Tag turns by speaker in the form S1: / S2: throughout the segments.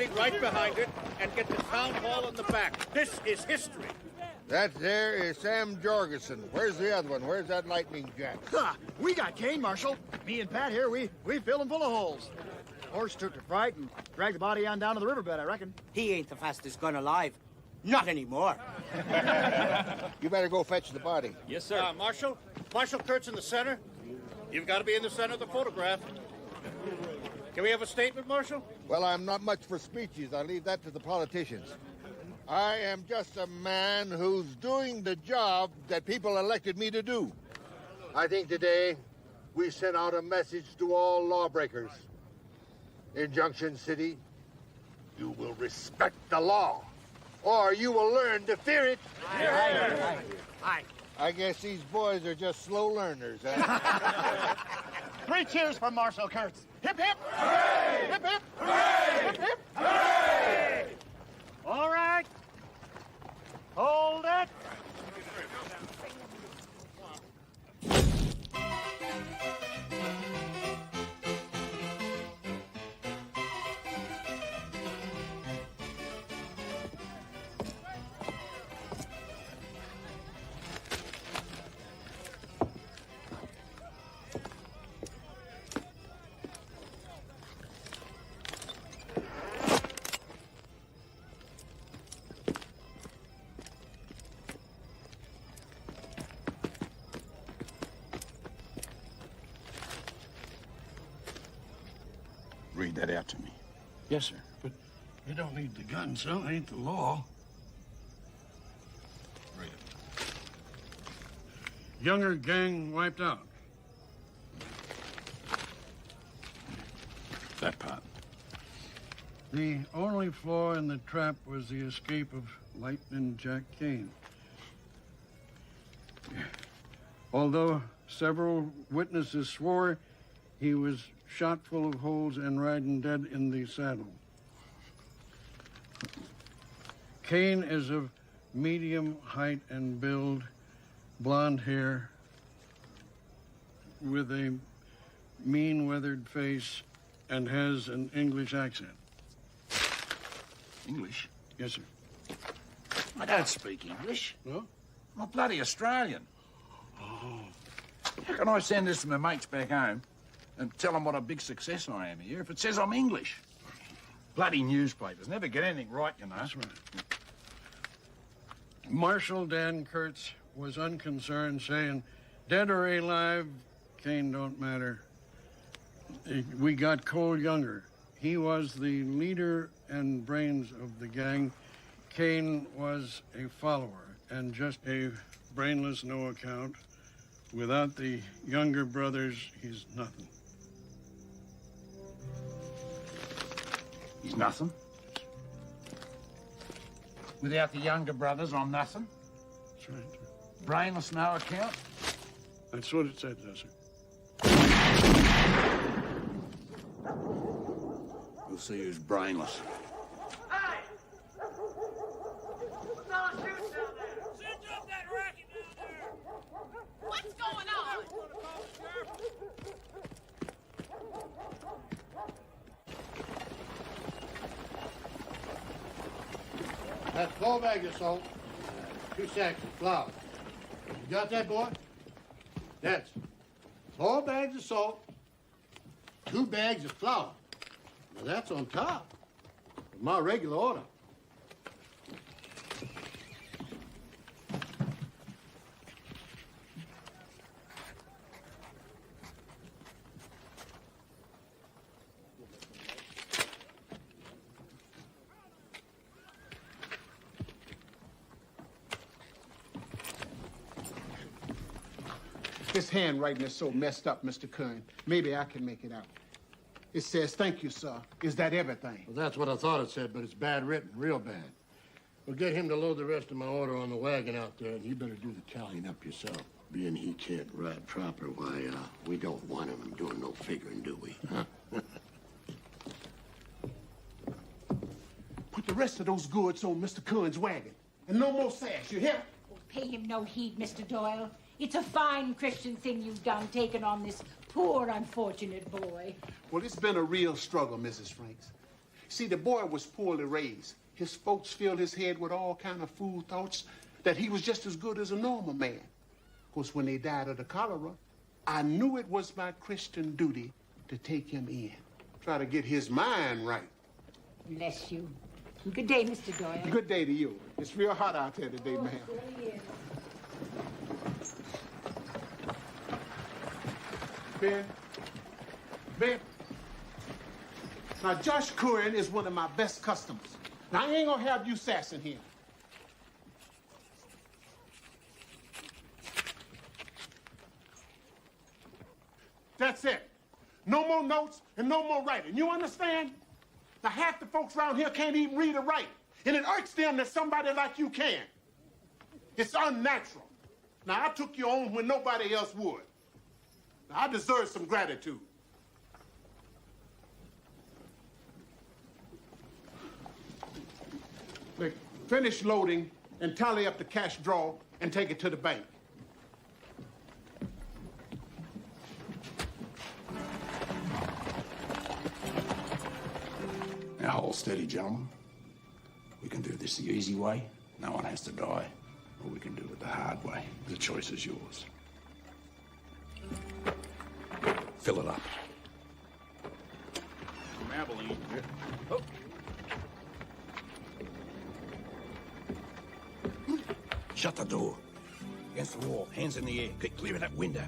S1: heading right behind it and get the town hall in the back. This is history.
S2: That there is Sam Jorgensen. Where's the other one? Where's that lightning jack?
S3: Ha! We got Kane, Marshal. Me and Pat here, we fill him full of holes. Horse took to fright and dragged the body on down to the riverbed, I reckon.
S4: He ain't the fastest gun alive. Not anymore.
S2: You better go fetch the body.
S1: Yes, sir. Marshal Kurtz in the center. You've got to be in the center of the photograph. Can we have a statement, Marshal?
S2: Well, I'm not much for speeches. I leave that to the politicians. I am just a man who's doing the job that people elected me to do. I think today we sent out a message to all lawbreakers. In Junction City, you will respect the law, or you will learn to fear it.
S3: Aye.
S2: I guess these boys are just slow learners, huh?
S3: 3 cheers for Marshal Kurtz. Hip, hip! Hooray! Hip, hip! Hooray! Hip, hip! Hooray! All right. Hold it.
S5: Read that out to me.
S6: Yes, sir. But you don't need the gun, son. It ain't the law. Read it. Younger gang wiped out.
S5: That part.
S6: The only flaw in the trap was the escape of Lightning Jack Kane. Although several witnesses swore he was shot full of holes and riding dead in the saddle. Kane is of medium height and build, blonde hair, with a mean, weathered face, and has an English accent.
S5: English?
S6: Yes, sir.
S5: I don't speak English.
S6: No?
S5: I'm a bloody Australian. How can I send this to my mates back home and tell them what a big success I am here if it says I'm English? Bloody newspapers never get anything right, you know.
S6: That's right. Marshal Dan Kurtz was unconcerned, saying, dead or alive, Kane don't matter. We got Cole Younger. He was the leader and brains of the gang. Kane was a follower and just a brainless no account. Without the Younger brothers, he's nothing.
S5: He's nothing? Without the Younger brothers, I'm nothing?
S6: That's right, sir.
S5: Brainless no account?
S6: That's what it said, sir.
S5: We'll see who's brainless.
S7: Hey! What's all shooting down there? Send up that racket down there! What's going on?
S8: That's 4 bags of salt, 2 sacks of flour. You got that, boy? That's 4 bags of salt, 2 bags of flour. Now that's on top of my regular order. This handwriting is so messed up, Mr. Kern. Maybe I can make it out. It says, thank you, sir. Is that everything?
S9: Well, that's what I thought it said, but it's bad written, real bad. We'll get him to load the rest of my order on the wagon out there, and you better do the tallying up yourself.
S10: Being he can't ride proper, why, we don't want him doing no figuring, do we? Huh?
S8: Put the rest of those goods on Mr. Kern's wagon. And no more sass, you hear?
S11: Pay him no heed, Mr. Doyle. It's a fine Christian thing you've done, taking on this poor, unfortunate boy.
S8: Well, it's been a real struggle, Mrs. Franks.
S12: See, the boy was poorly raised. His folks filled his head with all kind of fool thoughts that he was just as good as a normal man. Of course, when they died of the cholera, I knew it was my Christian duty to take him in, try to get his mind right.
S11: Bless you. Good day, Mr. Doyle.
S12: Good day to you. It's real hot out there today, ma'am. Ben. Now, Josh Curran is one of my best customers. Now, I ain't gonna have you sassing him. That's it. No more notes and no more writing. You understand? Now, half the folks around here can't even read or write. And it irks them that somebody like you can. It's unnatural. Now, I took you on when nobody else would. Now, I deserve some gratitude. Look, finish loading and tally up the cash draw and take it to the bank.
S5: Now hold steady, gentlemen. We can do this the easy way. No one has to die. Or we can do it the hard way. The choice is yours. Fill it up.
S3: From Abilene.
S5: Oh. Shut the door. Against the wall. Hands in the air. Get clear of that window.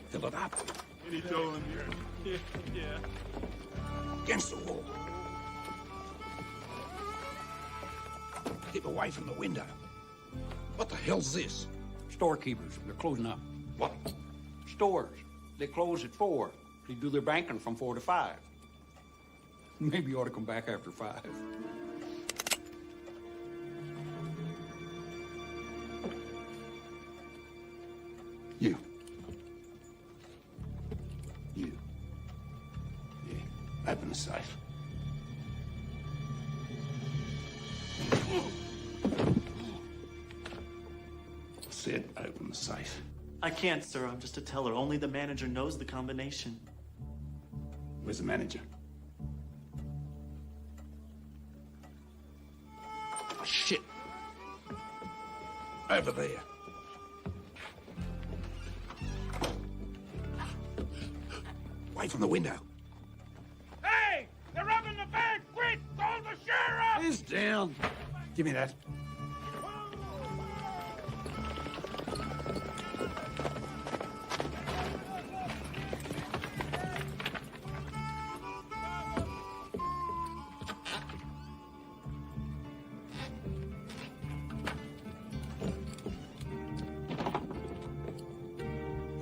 S5: Fill it up.
S3: What are you doing here? Yeah.
S5: Against the wall. Keep away from the window. What the hell's this?
S13: Storekeepers. They're closing up.
S5: What?
S13: Stores. They close at 4. They do their banking from 4 to 5. Maybe you ought to come back after 5.
S5: You. You. Yeah. Open the safe. I said open the safe.
S14: I can't, sir. I'm just a teller. Only the manager knows the combination.
S5: Where's the manager? Oh, shit. Over there. Away from the window.
S3: Hey! They're robbing the bank! Quick! Call the sheriff!
S5: He's down. Give me that.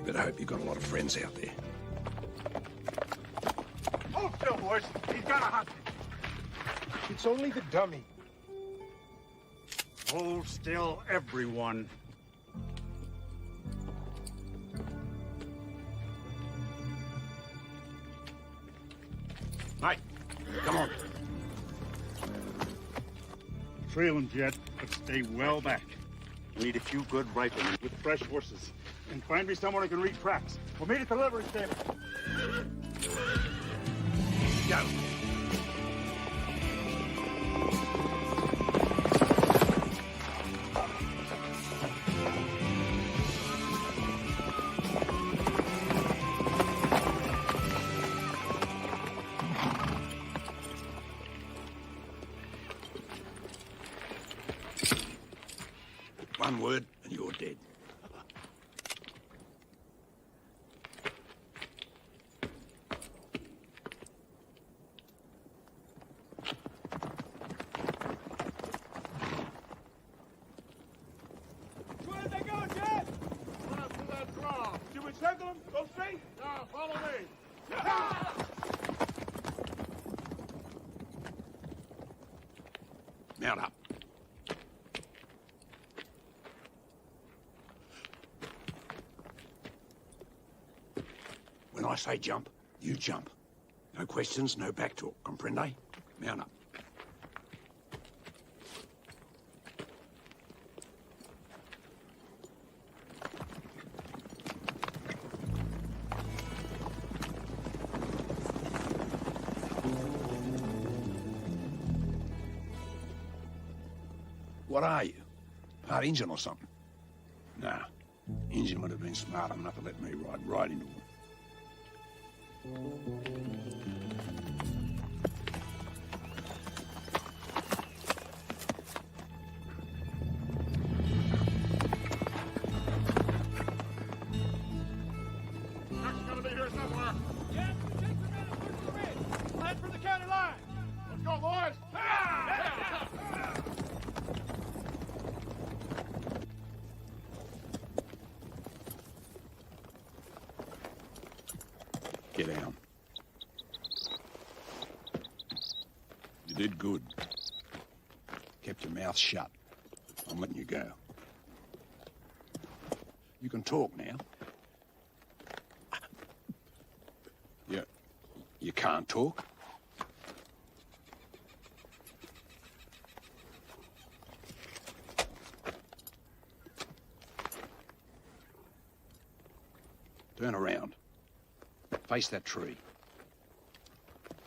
S5: You better hope you've got a lot of friends out there.
S3: Hold still, boys. He's got a hostage.
S15: It's only the dummy.
S3: Hold still, everyone.
S5: Mate, come on.
S3: Trail him, Jet, but stay well back. We need a few good riflemen with fresh horses. And find me someone who can read tracks. We'll meet at the livery stable.
S5: Go. One word and you're dead.
S3: Where'd they go, Jet? Run up to that draw. Should we circle them? Go straight? No, follow me.
S5: Mount up. When I say jump, you jump. No questions, no back talk. Comprende? Mount up. What are you? Part Injun or something? Nah. Injun would have been smart enough to let me ride right into him.
S12: Truck's gonna be here somewhere. Yeah, take the minute. Head for the county line. Let's go, boys.
S5: Get down. You did good. Kept your mouth shut. I'm letting you go. You can talk now. You can't talk? Turn around. Face that tree.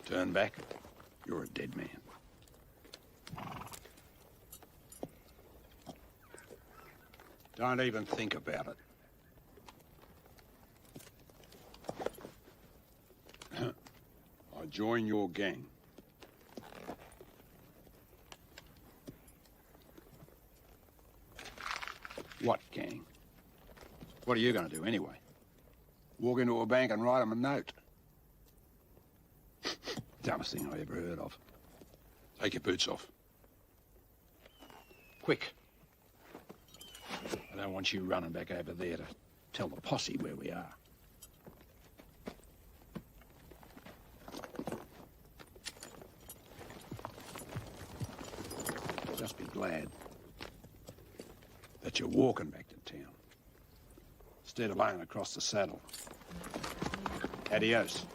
S5: Turn back. You're a dead man. Don't even think about it. I join your gang. What gang? What are you going to do anyway? Walk into a bank and write them a note. Dumbest thing I ever heard of. Take your boots off. Quick. I don't want you running back over there to tell the posse where we are. Just be glad that you're walking back to town instead of laying across the saddle. Adios.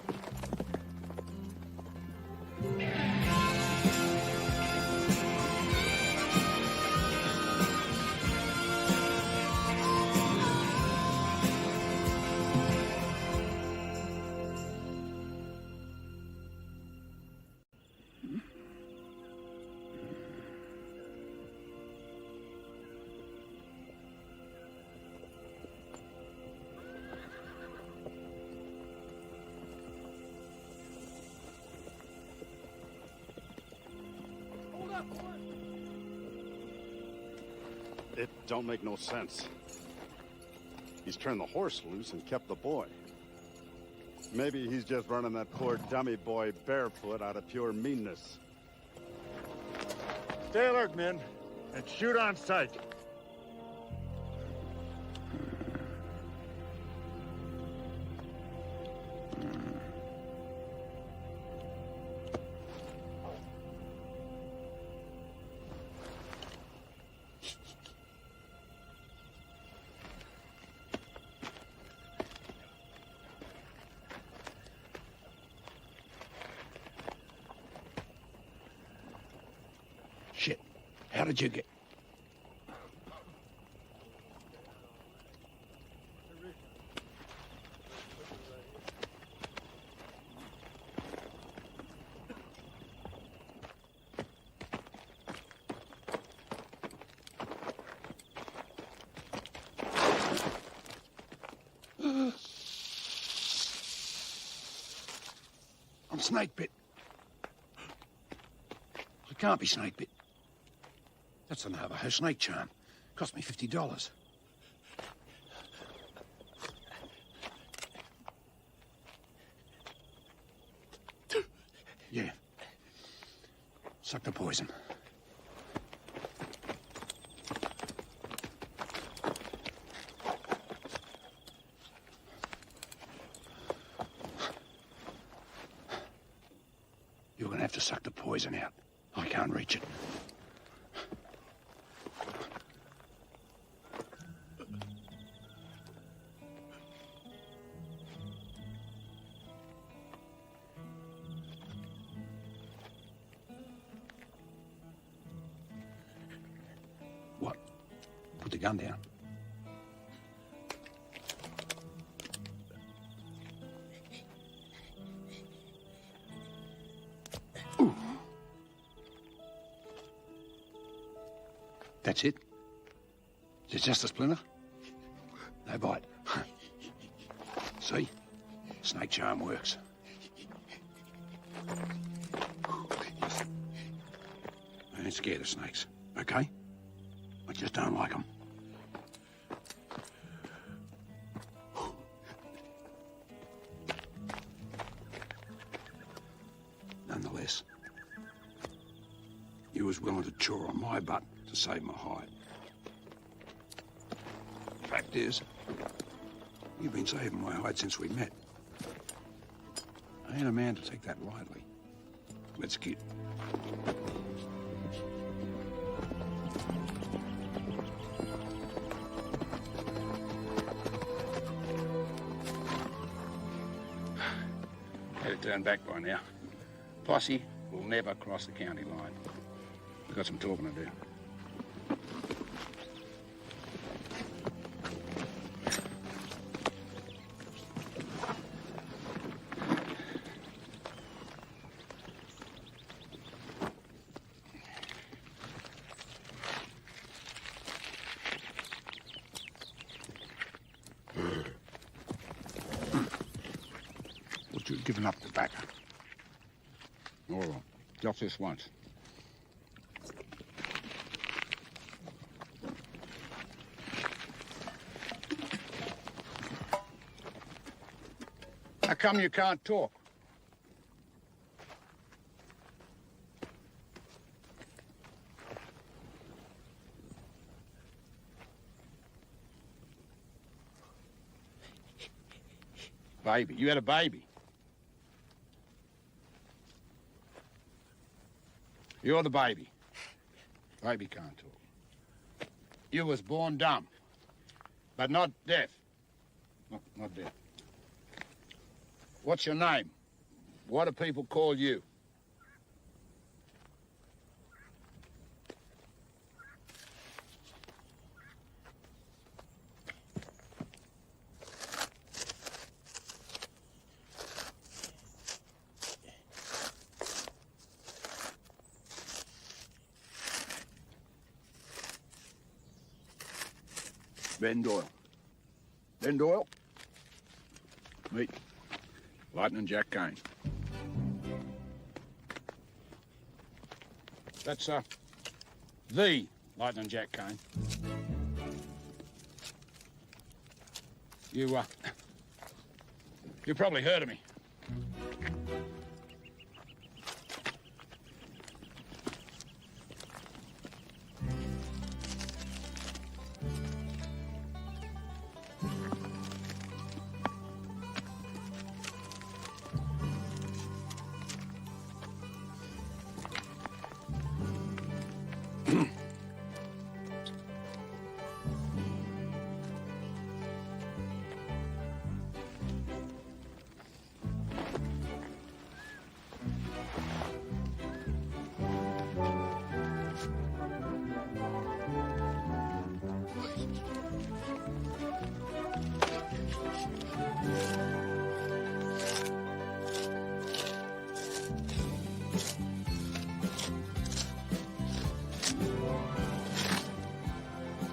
S16: It don't make no sense. He's turned the horse loose and kept the boy. Maybe he's just running that poor dummy boy barefoot out of pure meanness.
S12: Stay alert, men, and shoot on sight.
S5: Shit. How did you get... I'm snake bit. I can't be snake bit. That's a Navajo snake charm. Cost me $50. Yeah. Suck the poison. You're gonna have to suck the poison out. I can't reach it. What? Put the gun down. That's it? Is it just a splinter? No bite. See? Snake charm works. I ain't scared of snakes, okay? I just don't like them. Nonetheless, you was willing to chaw on my butt to save my hide. Fact is, you've been saving my hide since we met. I ain't a man to take that lightly. Let's get. Had it turned back by now. Posse will never cross the county line. We've got some talking to do. But you've given up tobacco. All right, just this once. How come you can't talk? Baby, you had a baby. You're the baby. Baby can't talk. You was born dumb, but not deaf. Not deaf. What's your name? What do people call you? Ben Doyle. Ben Doyle? Meet Lightning Jack Kane. That's, the Lightning Jack Kane. You probably heard of me.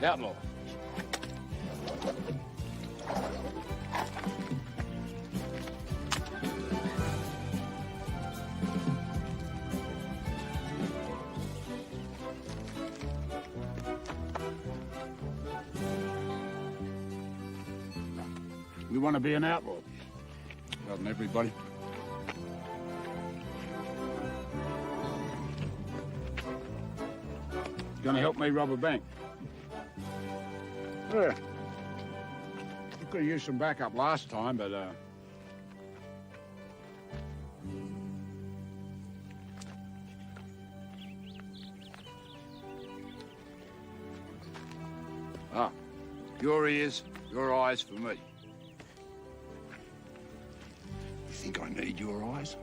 S5: Outlaw. You want to be an outlaw? Doesn't everybody? Gonna help me rob a bank? Yeah. You could have used some backup last time, but, your ears, your eyes for me. You think I need your eyes?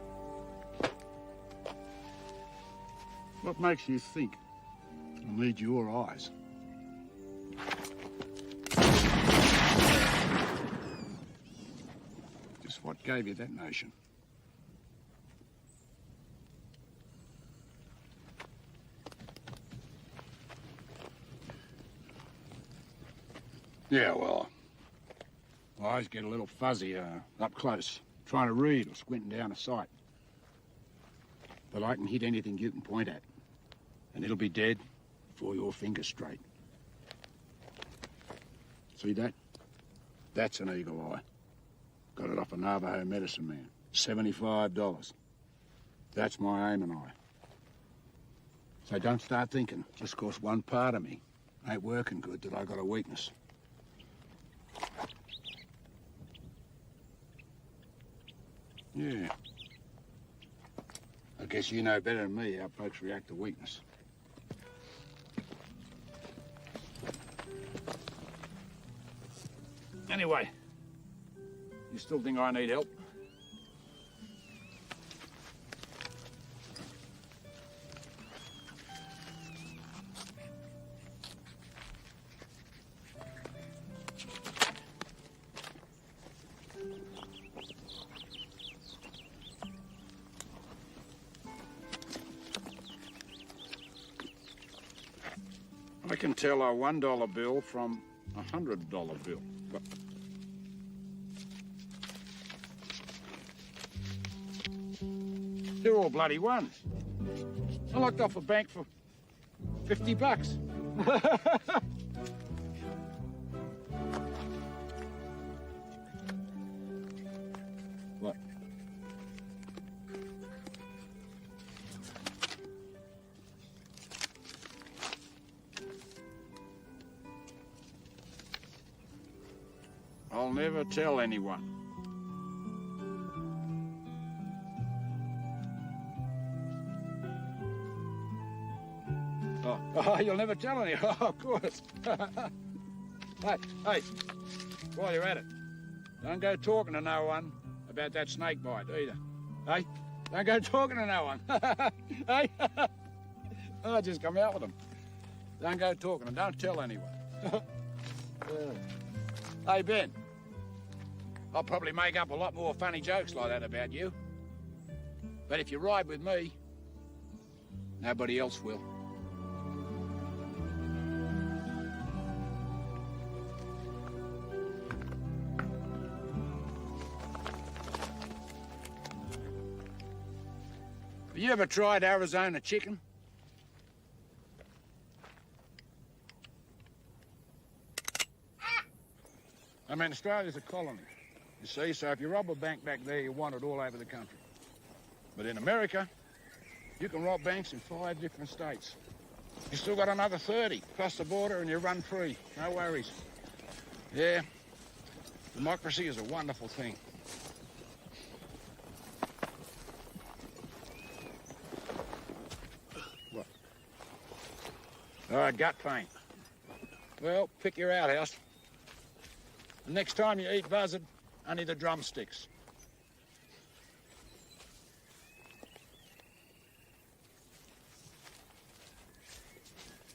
S5: What makes you think I need your eyes? Just what gave you that notion? Yeah, well, my eyes get a little fuzzy up close, trying to read or squinting down a sight. But I can hit anything you can point at, and it'll be dead before your finger's straight. See that? That's an eagle eye. Got it off a Navajo medicine man. $75. That's my aiming eye. So don't start thinking, just 'cause one part of me ain't working good, that I got a weakness. Yeah. I guess you know better than me how folks react to weakness. Anyway, you still think I need help? I can tell a $1 bill from a $100 bill. But they're all bloody ones. I locked off a bank for $50. What? I'll never tell anyone. Oh, you'll never tell anyone. Oh, of course. Hey, while you're at it, don't go talking to no one about that snake bite either. Hey, don't go talking to no one. Hey, I just come out with them. Don't go talking and don't tell anyone. Hey, Ben. I'll probably make up a lot more funny jokes like that about you. But if you ride with me, nobody else will. Have you ever tried Arizona chicken? I mean, Australia's a colony. You see, so if you rob a bank back there, you want it all over the country. But in America, you can rob banks in 5 different states. You still got another 30. Cross the border and you run free. No worries. Yeah, democracy is a wonderful thing. What? All right, gut pain. Well, pick your outhouse. The next time you eat buzzard, only the drumsticks.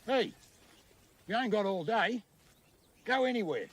S5: Hey, you ain't got all day. Go anywhere.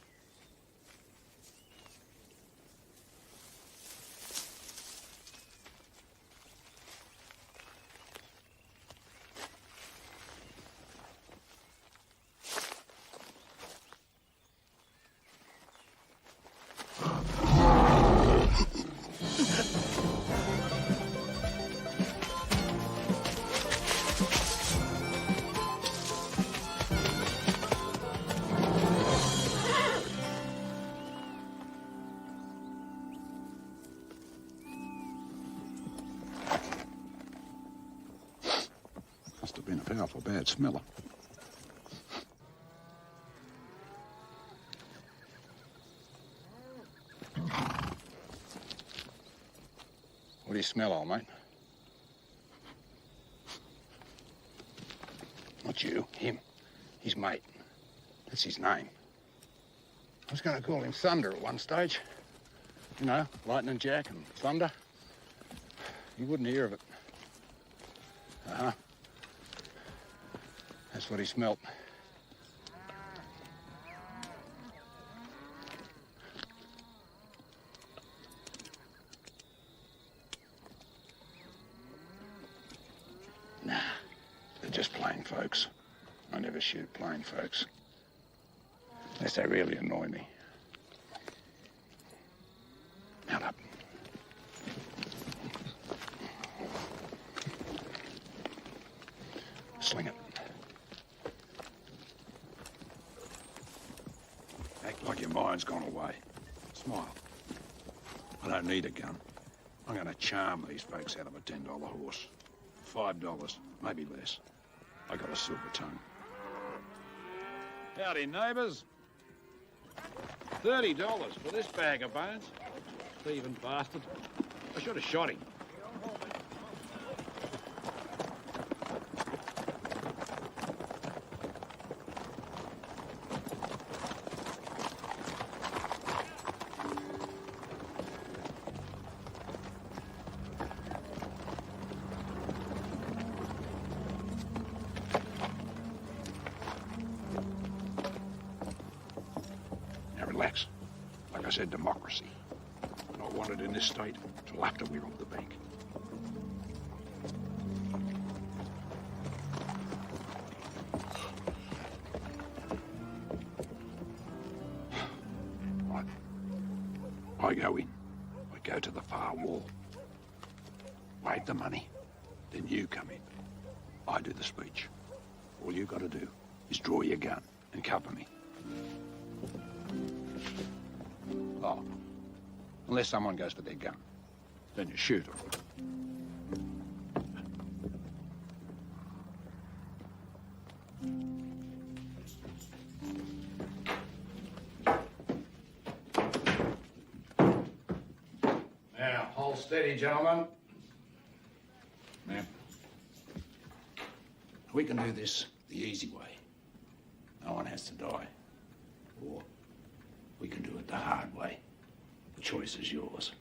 S5: Must have been a powerful bad smeller. What do you smell, old mate? Not you, him. His mate. That's his name. I was going to call him Thunder at one stage. You know, Lightning Jack and Thunder. You wouldn't hear of it. Uh-huh. That's what he smelt. Nah, they're just plain folks. I never shoot plain folks. Unless they really annoy me. Mount up. Sling it. Act like your mind's gone away. Smile. I don't need a gun. I'm going to charm these folks out of a $10 horse. $5, maybe less. I got a silver tongue. Howdy, neighbours. $30 for this bag of bones. Thieving bastard. I should have shot him. Relax. Like I said, democracy. Not wanted in this state till after we rob the bank. I go in. I go to the far wall. Wave the money. Then you come in. I do the speech. All you got to do is draw your gun and cover me. Oh, unless someone goes for their gun, then you shoot them. Now, hold steady, gentlemen. Now, we can do this the easy way. No one has to die. Or we can do it the hard way. The choice is yours.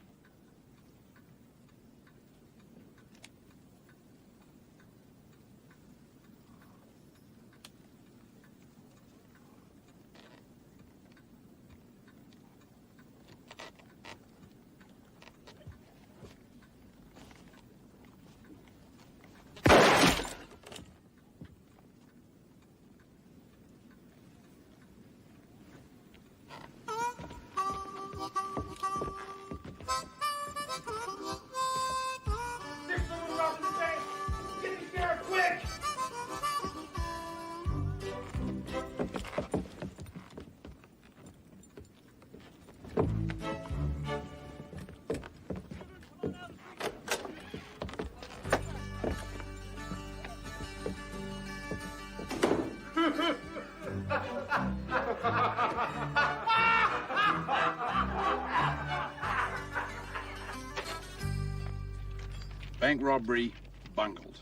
S5: Bank robbery bungled.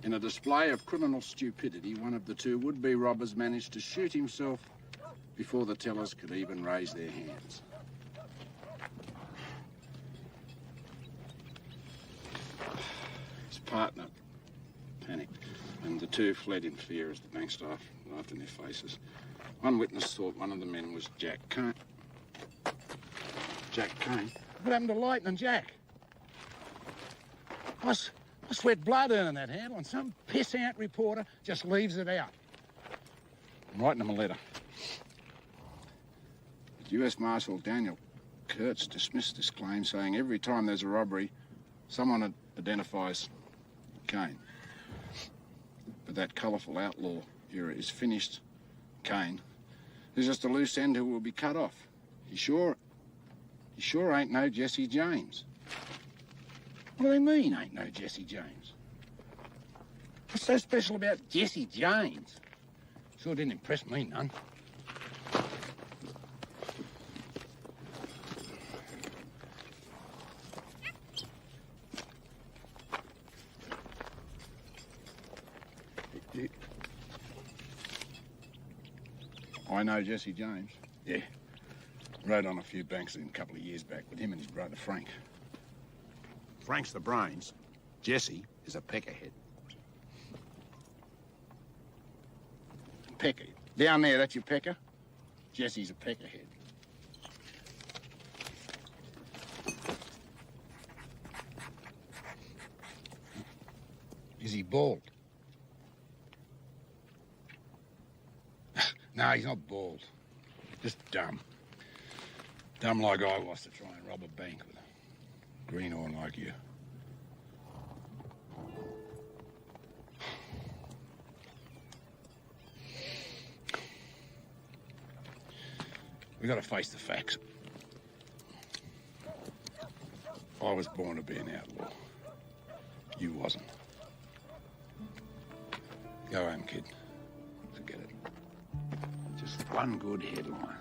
S5: In a display of criminal stupidity, one of the two would-be robbers managed to shoot himself before the tellers could even raise their hands. His partner panicked, and the two fled in fear as the bank staff laughed in their faces. One witness thought one of the men was Jack Kane. Jack Kane? What happened to Lightning Jack? I sweat blood earning that handle, and some piss-out reporter just leaves it out. I'm writing him a letter. But U.S. Marshal Daniel Kurtz dismissed this claim, saying every time there's a robbery, someone identifies Kane. But that colourful outlaw era is finished. Kane is just a loose end who will be cut off. He sure ain't no Jesse James. What do they mean, ain't no Jesse James? What's so special about Jesse James? Sure didn't impress me none. I know Jesse James. Yeah. Rode on a few banks with him a couple of years back with him and his brother Frank. Frank's the brains. Jesse is a peckerhead. Pecker. Down there, that's your pecker? Jesse's a peckerhead. Is he bald? No, he's not bald. Just dumb. Dumb like I was to try and rob a bank with a greenhorn like you. We gotta face the facts. I was born to be an outlaw. You wasn't. Go home, kid. Forget it. Just one good headline.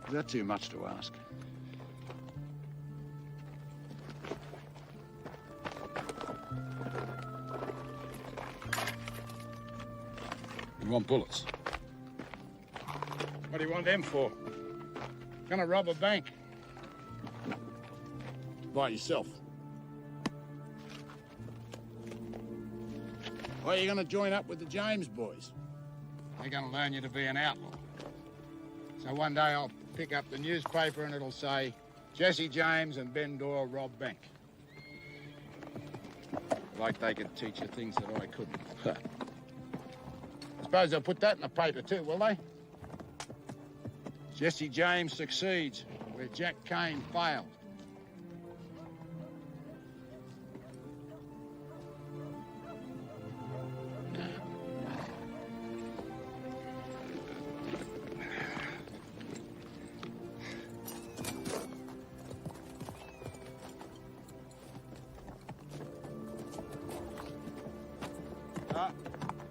S5: Is that too much to ask? You want bullets? What do you want them for? Gonna rob a bank.
S9: By yourself.
S5: Or are you gonna join up with the James boys? They're gonna learn you to be an outlaw. So one day I'll pick up the newspaper and it'll say, Jesse James and Ben Doyle rob bank. Like they could teach you things that I couldn't. I suppose they'll put that in the paper too, will they? Jesse James succeeds where Jack Kane failed.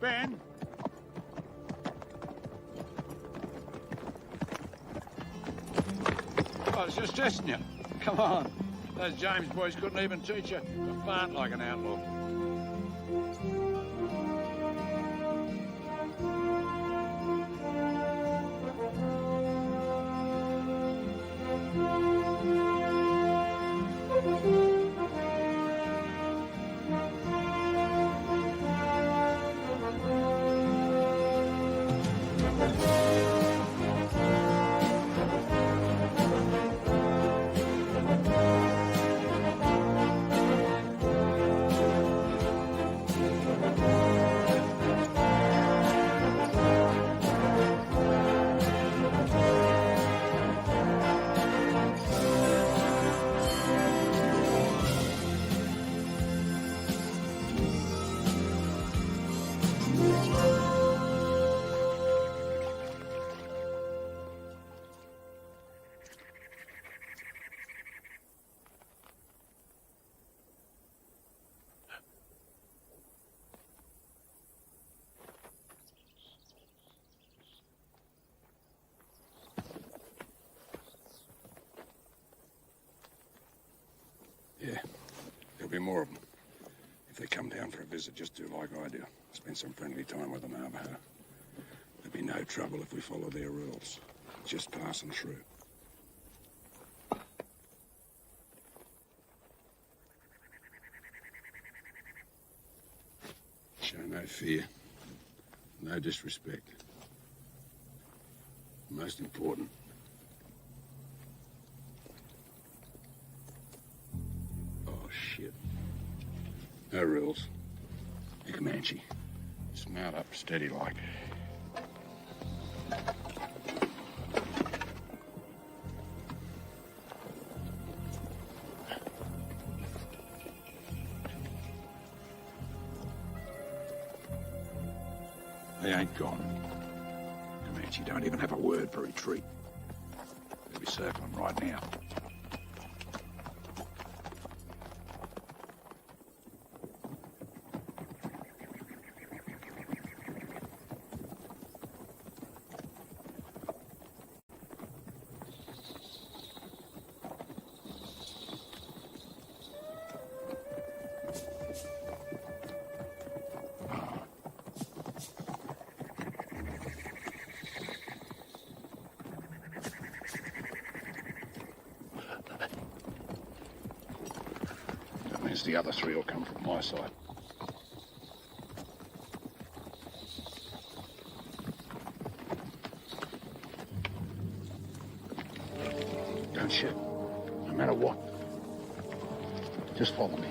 S5: Ben? I was just testing you. Come on. Those James boys couldn't even teach you to fart like an outlaw. Yeah, there'll be more of them. If they come down for a visit, just do like I do. Spend some friendly time with the Navajo. There'll be no trouble if we follow their rules. Just passing through. Show no fear, no disrespect. Most important, shit. No rules. You Comanche. Just mount up steady like. They ain't gone. Comanche don't even have a word for retreat. They'll be circling right now. The other three will come from my side. Don't shoot, no matter what. Just follow me.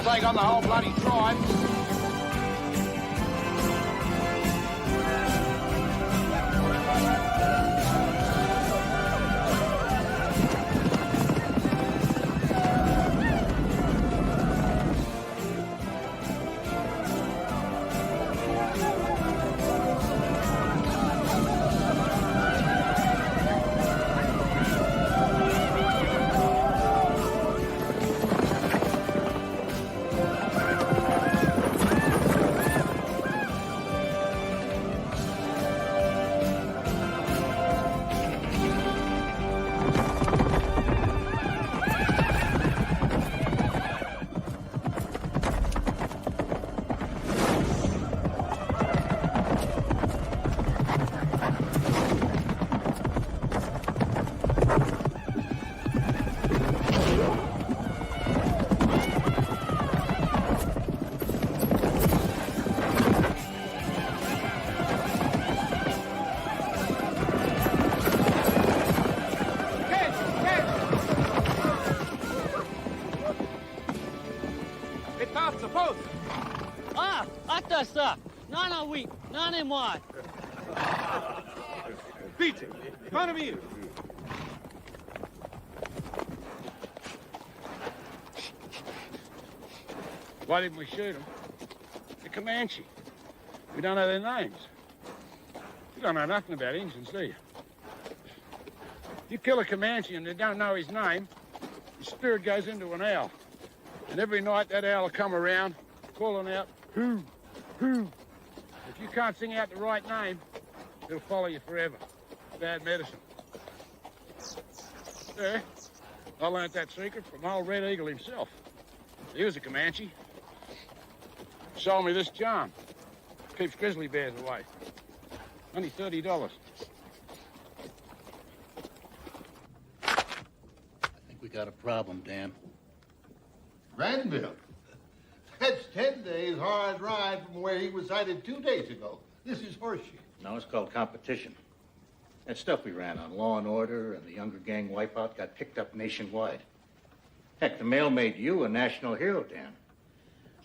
S5: Can't take on the whole bloody tribe.
S17: Ah, attends ça. Non, non, oui. Non et moi.
S3: Vite! Economy!
S5: Why didn't we shoot them? The Comanche. We don't know their names. You don't know nothing about Indians, do you? You kill a Comanche and you don't know his name, his spirit goes into an owl. And every night that owl will come around, calling out, who, who. If you can't sing out the right name, it'll follow you forever. Bad medicine. Sir, I learned that secret from old Red Eagle himself. He was a Comanche. Sold me this charm. Keeps grizzly bears away. Only $30.
S8: I think we got a problem, Dan.
S2: Granville. That's 10 days hard ride from where he was sighted 2 days ago. This is horseshit.
S8: No, it's called competition. That stuff we ran on Law and Order and the Younger Gang wipeout got picked up nationwide. Heck, the mail made you a national hero, Dan.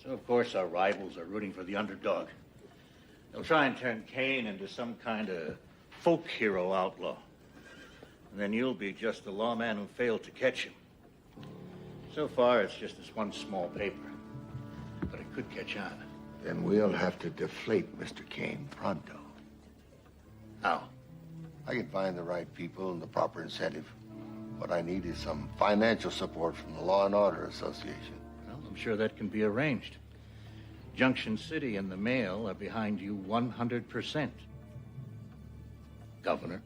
S8: So, of course, our rivals are rooting for the underdog. They'll try and turn Kane into some kind of folk hero outlaw. And then you'll be just the lawman who failed to catch him. So far, it's just this one small paper. But it could catch on.
S10: Then we'll have to deflate Mr. Kane pronto.
S8: How?
S10: I can find the right people and the proper incentive. What I need is some financial support from the Law and Order Association.
S8: Well, I'm sure that can be arranged. Junction City and the Mail are behind you 100%. Governor.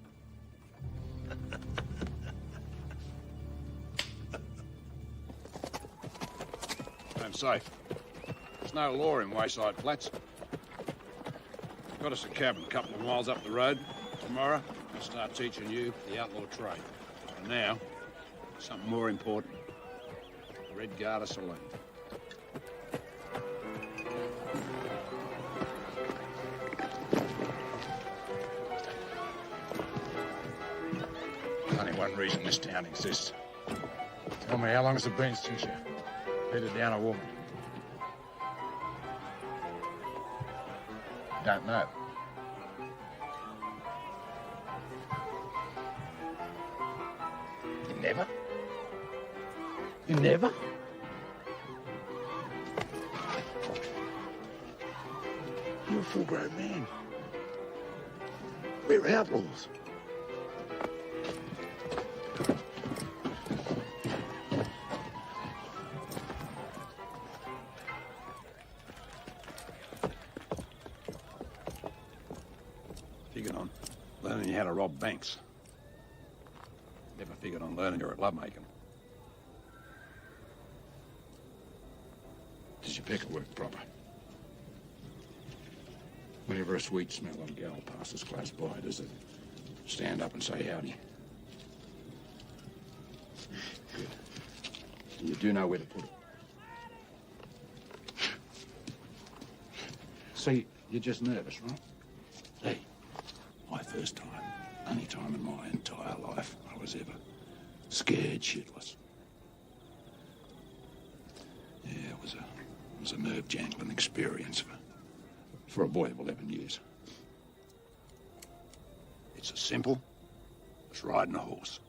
S5: I'm safe. There's no law in Wayside Flats. Got us a cabin a couple of miles up the road. Tomorrow, I'll start teaching you the outlaw trade. And now, something more important. Red Garter Saloon. Only one reason this town exists. Tell me, how long has it been since you bedded down a woman? Don't know. You never? You never? You're a full-grown man. We're outlaws. Figured on learning how to rob banks. Never figured on learning you're at lovemaking. Does your pecker work proper? Whenever a sweet-smelling gal passes close by, does it stand up and say howdy? Good. You do know where to put it. See, you're just nervous, right? Hey, my first time, only time in my entire life I was ever scared shitless. Yeah, it was a It was a nerve-jangling experience for a boy of 11 years. It's as simple as riding a horse.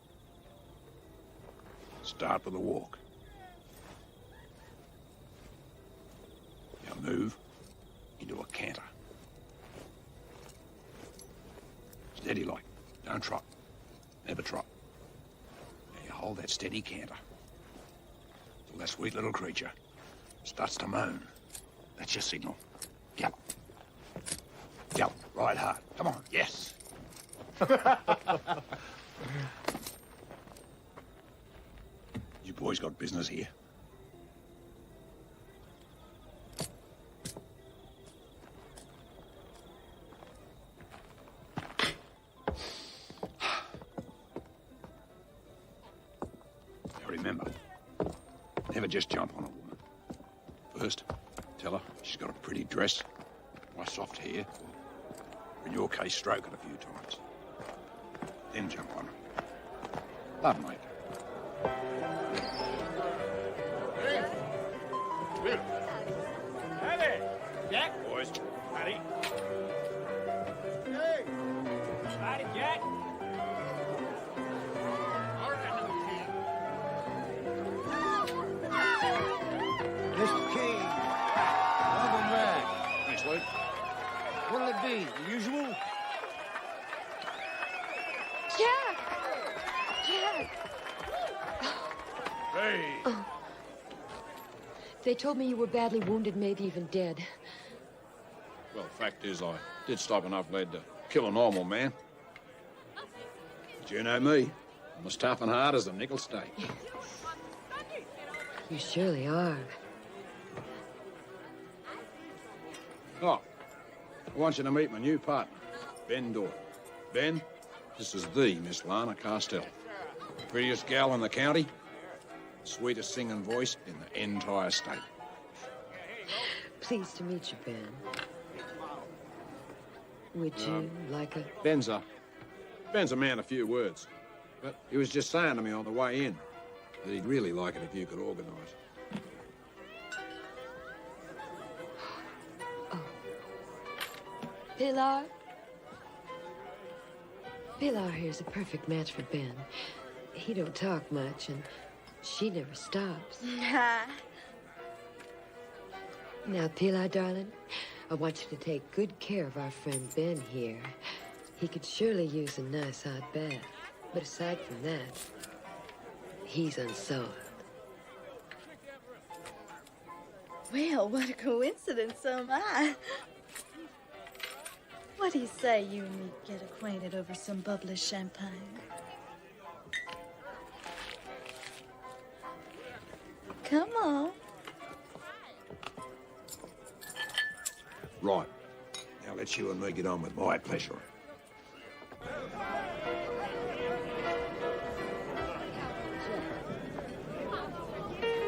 S5: Start with a walk. You move into a canter. Steady like. Don't trot. Never trot. Now you hold that steady canter till that sweet little creature starts to moan. That's your signal. Gallop. Gallop. Ride hard. Come on. Yes. You boys got business here? Now remember, never just jump on a woman. First, tell her she's got a pretty dress, nice soft hair, or in your case, stroke it a few times. Then jump on her. Love, mate.
S3: Hi there. Jack?
S5: Boys.
S3: Howdy. Hey. Howdy, Jack.
S6: Mr. King, welcome back.
S5: Thanks, Luke.
S6: What'll it be? The usual?
S18: Jack! Jack!
S5: Hey!
S18: Oh. They told me you were badly wounded, maybe even dead.
S5: Well, the fact is, I did stop enough lead to kill a normal man. But you know me. I'm as tough and hard as a nickel stake.
S18: You surely are.
S5: Oh, I want you to meet my new partner, Ben Doyle. Ben, this is the Miss Lana Castell. Prettiest gal in the county, sweetest singing voice in the entire state.
S18: Pleased to meet you, Ben. Would you like a...
S5: Ben's a man of few words. But he was just saying to me on the way in that he'd really like it if you could organise.
S18: Pilar? Pilar here's a perfect match for Ben. He don't talk much, and she never stops. Now, Pilar, darling, I want you to take good care of our friend Ben here. He could surely use a nice hot bath. But aside from that, he's unsolved.
S19: Well, what a coincidence, so am I. What do you say you and me get acquainted over some bubbly champagne? Come on.
S5: Right. Now let you and me get on with my pleasure.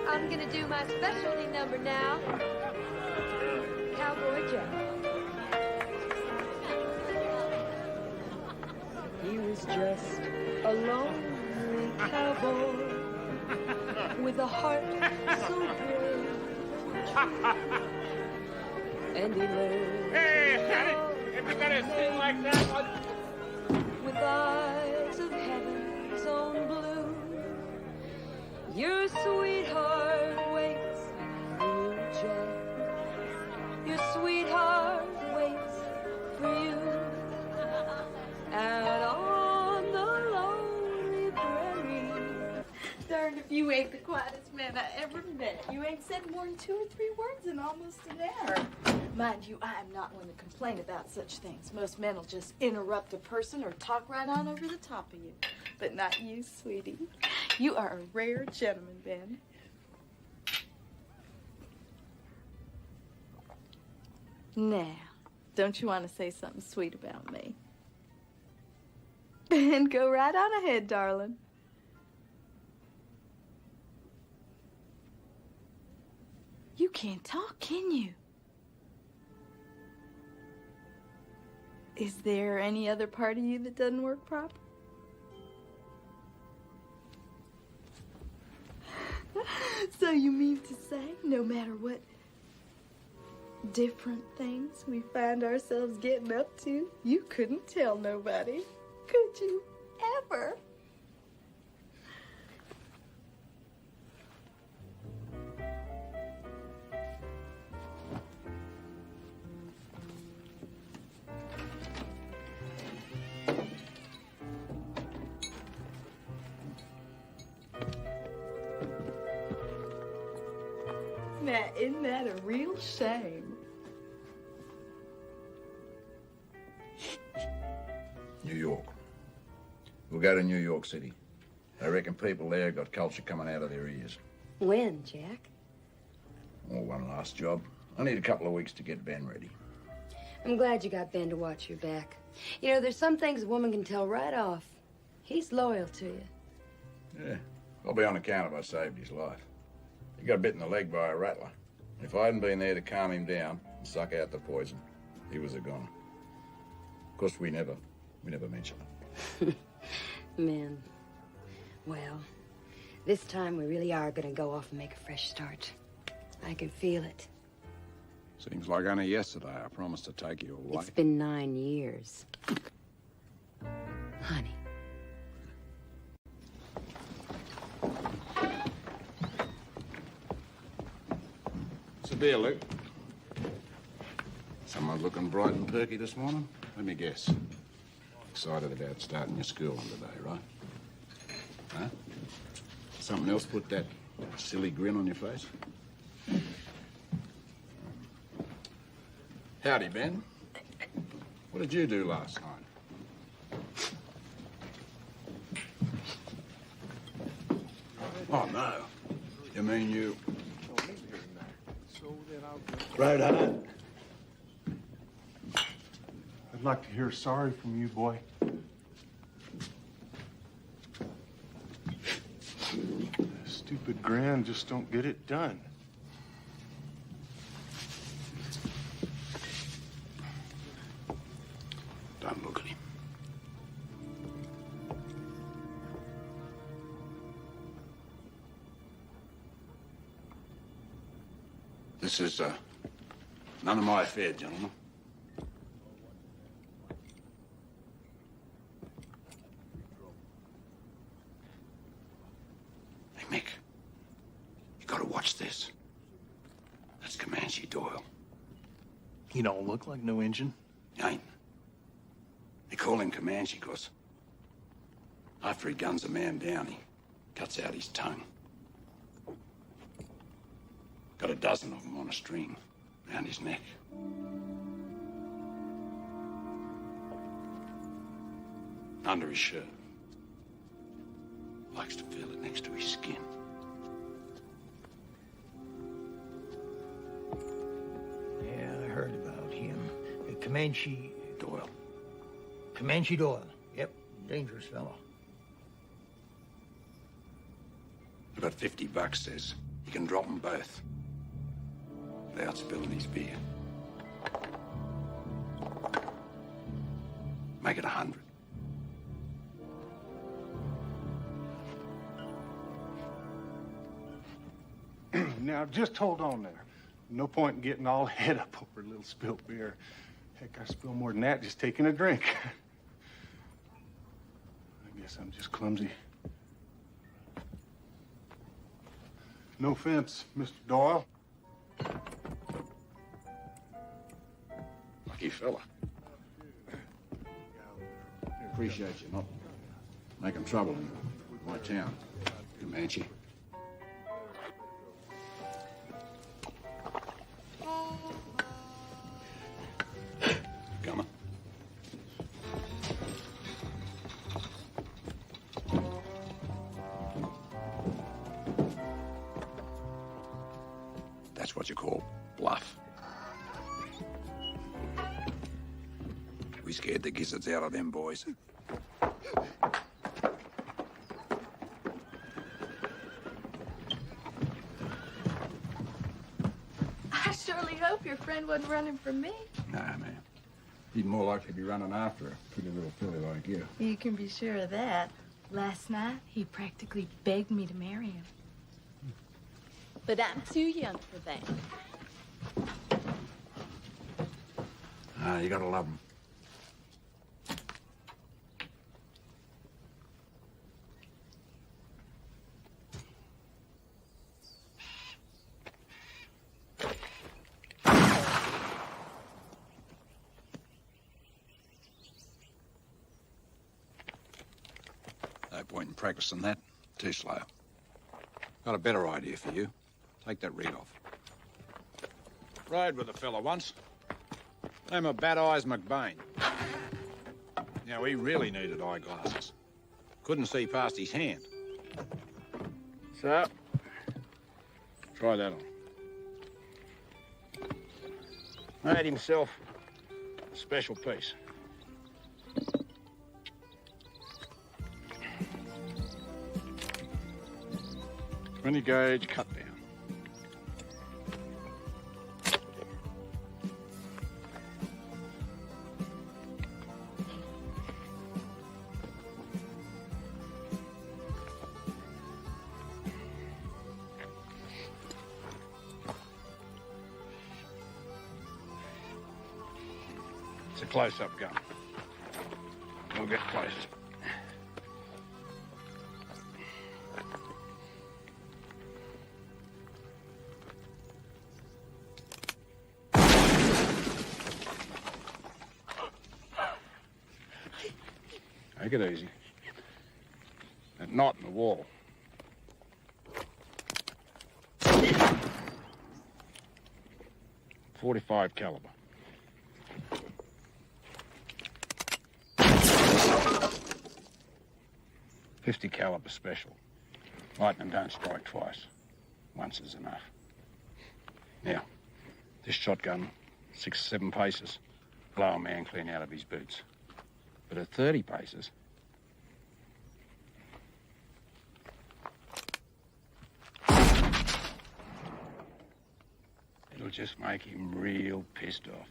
S18: I'm gonna do my specialty number now. Cowboy Jack. He was just a lonely cowboy with a heart so brave. And he learned.
S3: Hey, honey, if you're gonna sing like that,
S18: with eyes of heaven's own blue, your sweetheart waits for you, Jack. Your sweetheart waits for you. Out on the lonely prairie.
S19: Darned if you ain't the quietest man I ever met. You ain't said more than 2 or 3 words in almost an hour. Mind you, I am not one to complain about such things. Most men will just interrupt a person or talk right on over the top of you. But not you, sweetie. You are a rare gentleman, Ben. Now, don't you want to say something sweet about me? Ben, go right on ahead, darling. You can't talk, can you? Is there any other part of you that doesn't work proper? So you mean to say, no matter what different things we find ourselves getting up to, you couldn't tell nobody, could you? Ever. Now, isn't that a real shame?
S5: New York. We'll go to New York City. I reckon people there got culture coming out of their ears.
S18: When, Jack?
S5: Oh, one last job. I need a couple of weeks to get Ben ready.
S18: I'm glad you got Ben to watch your back. You know, there's some things a woman can tell right off. He's loyal to you.
S5: Yeah, I'll be on account of I saved his life. He got bit in the leg by a rattler. If I hadn't been there to calm him down and suck out the poison, he was a goner. Of course, we never mention it.
S18: Men. Well, this time we really are gonna go off and make a fresh start. I can feel it.
S5: Seems like only yesterday I promised to take you away.
S18: It's been 9 years. Honey.
S5: What's the deal, Luke? Someone looking bright and perky this morning? Let me guess. Excited about starting your school on today, right? Huh? Something else put that silly grin on your face? Howdy, Ben. What did you do last night? Oh, no. You mean you...
S15: Right on. I'd like to hear sorry from you, boy. Stupid Gran just don't get it done.
S5: Don't look at him. This is, none of my affair, gentlemen. Hey, Mick. You gotta watch this. That's Comanche Doyle.
S15: He don't look like no Injun.
S5: He ain't. They call him Comanche because after he guns a man down, he cuts out his tongue. Got a dozen of them on a string around his neck. Under his shirt. Likes to feel it next to his skin.
S20: Yeah, I heard about him. Comanche Doyle. Comanche Doyle. Yep, dangerous fellow.
S5: About $50, says. You can drop them both. Without spilling his beer. Make it 100.
S15: Now, just hold on there. No point in getting all head up over a little spilt beer. Heck, I spill more than that just taking a drink. I guess I'm just clumsy. No offense, Mr. Doyle.
S5: Lucky fella. Appreciate you not making trouble in my town, Comanche. Come on. That's what you call bluff. We scared the gizzards out of them boys.
S19: I surely hope your friend wasn't running from me.
S5: Nah, man. He'd more likely be running after a pretty little filly like you.
S19: You can be sure of that. Last night, he practically begged me to marry him. But I'm too young for that.
S5: You gotta love them. No point in practicing that. Too slow. Got a better idea for you. Take that rig off. Rode with a fella once. Name of Bad Eyes McBain. Now, he really needed eyeglasses. Couldn't see past his hand. So, try that on. Made himself a special piece. Twenty gauge cut down. It's a close-up gun. We'll get close. Take it easy. That knot in the wall. .45 caliber. .50 caliber special. Lightning don't strike twice. Once is enough. Now, this shotgun, 6 or 7 paces, blow a man clean out of his boots. But at 30 paces, it'll just make him real pissed off.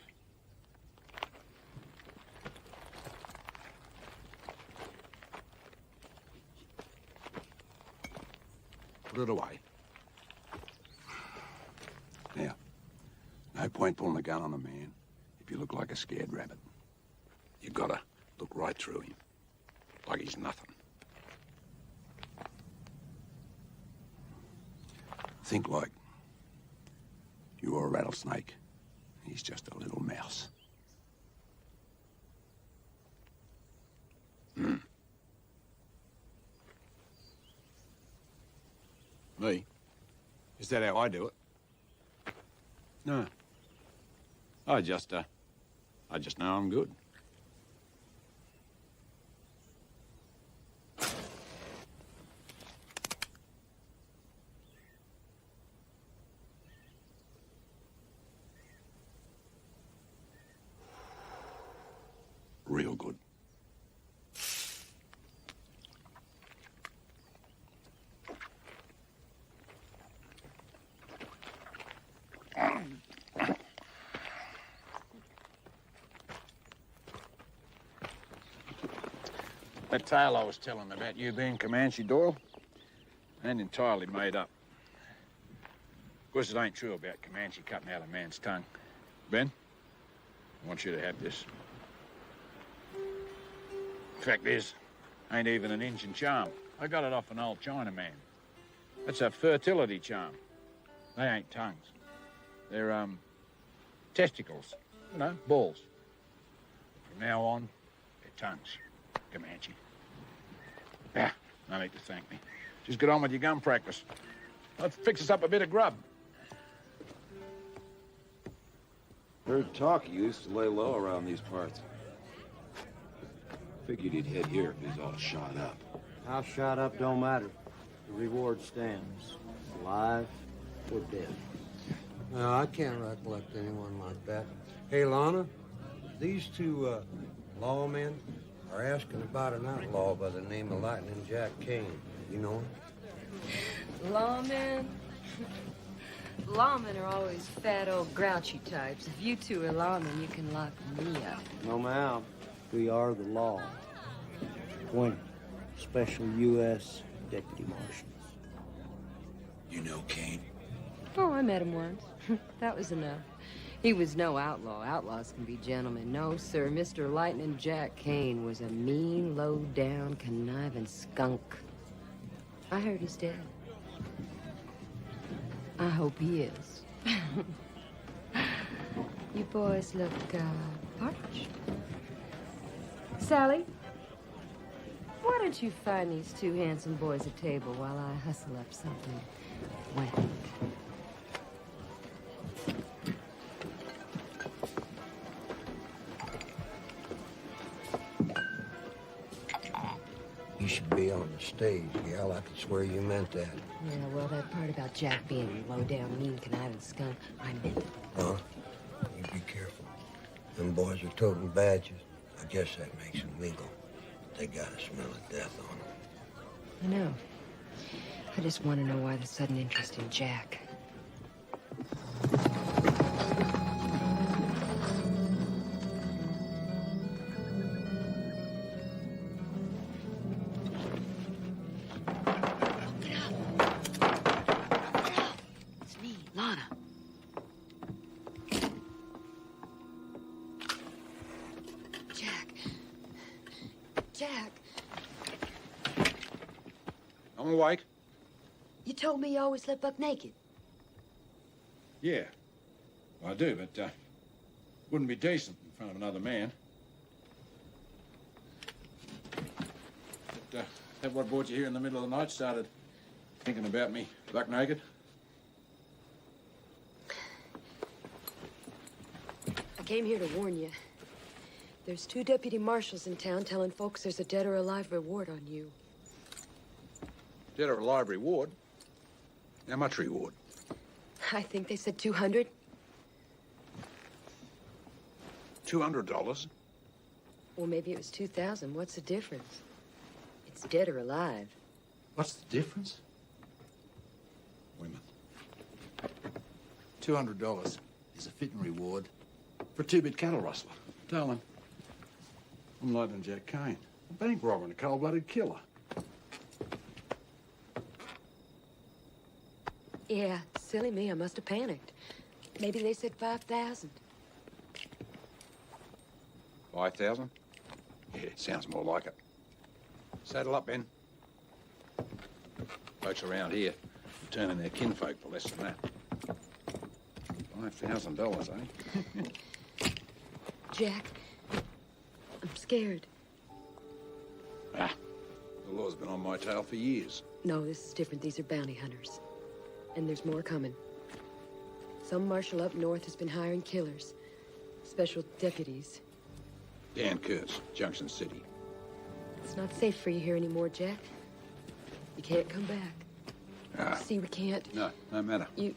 S5: Put it away. Now, no point pulling a gun on a man if you look like a scared rabbit. You gotta look right through him, like he's nothing. Think like you're a rattlesnake, he's just a little mouse. Me? Is that how I do it? No. I just know I'm good. Real good. That tale I was telling about you being Comanche Doyle ain't entirely made up. Of course, it ain't true about Comanche cutting out a man's tongue. Ben, I want you to have this. Fact is, ain't even an Injun charm. I got it off an old Chinaman. That's a fertility charm. They ain't tongues. They're, testicles. You know, balls. From now on, they're tongues. Comanche. Ah, no need to thank me. Just get on with your gun practice. Let's fix us up a bit of grub.
S21: Heard talk you used to lay low around these parts. Figured he'd head here if he's all shot up.
S22: How shot up don't matter. The reward stands. Alive or dead.
S6: No, I can't recollect anyone like that. Hey, Lana, these two lawmen are asking about an outlaw by the name of Lightning Jack Kane. You know him?
S18: Lawmen? Lawmen are always fat, old, grouchy types. If you two are lawmen, you can lock me up.
S22: No, ma'am. We are the law. 20 special U.S. deputy marshals.
S21: You know Kane?
S18: Oh, I met him once. That was enough. He was no outlaw. Outlaws can be gentlemen. No, sir. Mr. Lightning Jack Kane was a mean, low-down, conniving skunk. I heard he's dead. I hope he is. You boys look, parched. Sally, why don't you find these two handsome boys a table while I hustle up something wet?
S22: You should be on the stage, gal. I could swear you meant that.
S18: Yeah, well, that part about Jack being a low-down, mean, conniving skunk, I meant it.
S22: Huh? You be careful. Them boys are toting badges. I guess that makes them legal. They got a smell of death on them.
S18: I know. I just want to know why the sudden interest in Jack. It's me, Lana. Jack.
S5: I'm awake.
S18: You told me you always slept buck naked.
S5: Yeah. Well, I do, but wouldn't be decent in front of another man. But, that what brought you here in the middle of the night? Started thinking about me buck naked?
S18: I came here to warn you. There's 2 deputy marshals in town telling folks there's a dead or alive reward on you.
S5: Dead or alive reward? How much reward?
S18: I think they said 200.
S5: $200?
S18: Or maybe it was 2,000. What's the difference? It's dead or alive.
S5: What's the difference? Women. $200 is a fitting reward for a 2-bit cattle rustler. Darling, I'm Lightning Jack Kane, a bank robber and a cold-blooded killer.
S18: Yeah, silly me. I must have panicked. Maybe they said 5,000.
S5: 5,000? Yeah, sounds more like it. Saddle up, Ben. Folks around here are turning their kinfolk for less than that. $5,000, eh?
S18: Jack, I'm scared.
S5: Ah, the law's been on my tail for years.
S18: No, this is different. These are bounty hunters. And there's more coming. Some marshal up north has been hiring killers. Special deputies.
S5: Dan Kurtz, Junction City.
S18: It's not safe for you here anymore, Jack. You can't come back.
S5: Ah.
S18: See, we can't.
S5: No, no matter.
S18: You...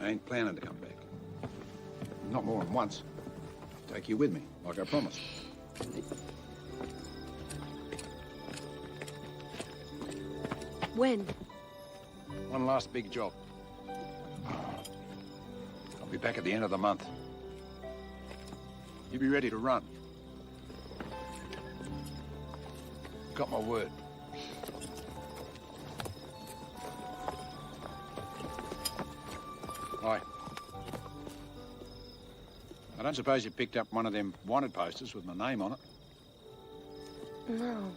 S5: I ain't planning to come back. Not more than once. Take you with me, like I promised.
S18: When?
S5: One last big job. I'll be back at the end of the month. You be ready to run. Got my word. Hi. I don't suppose you picked up one of them wanted posters with my name on it?
S18: No.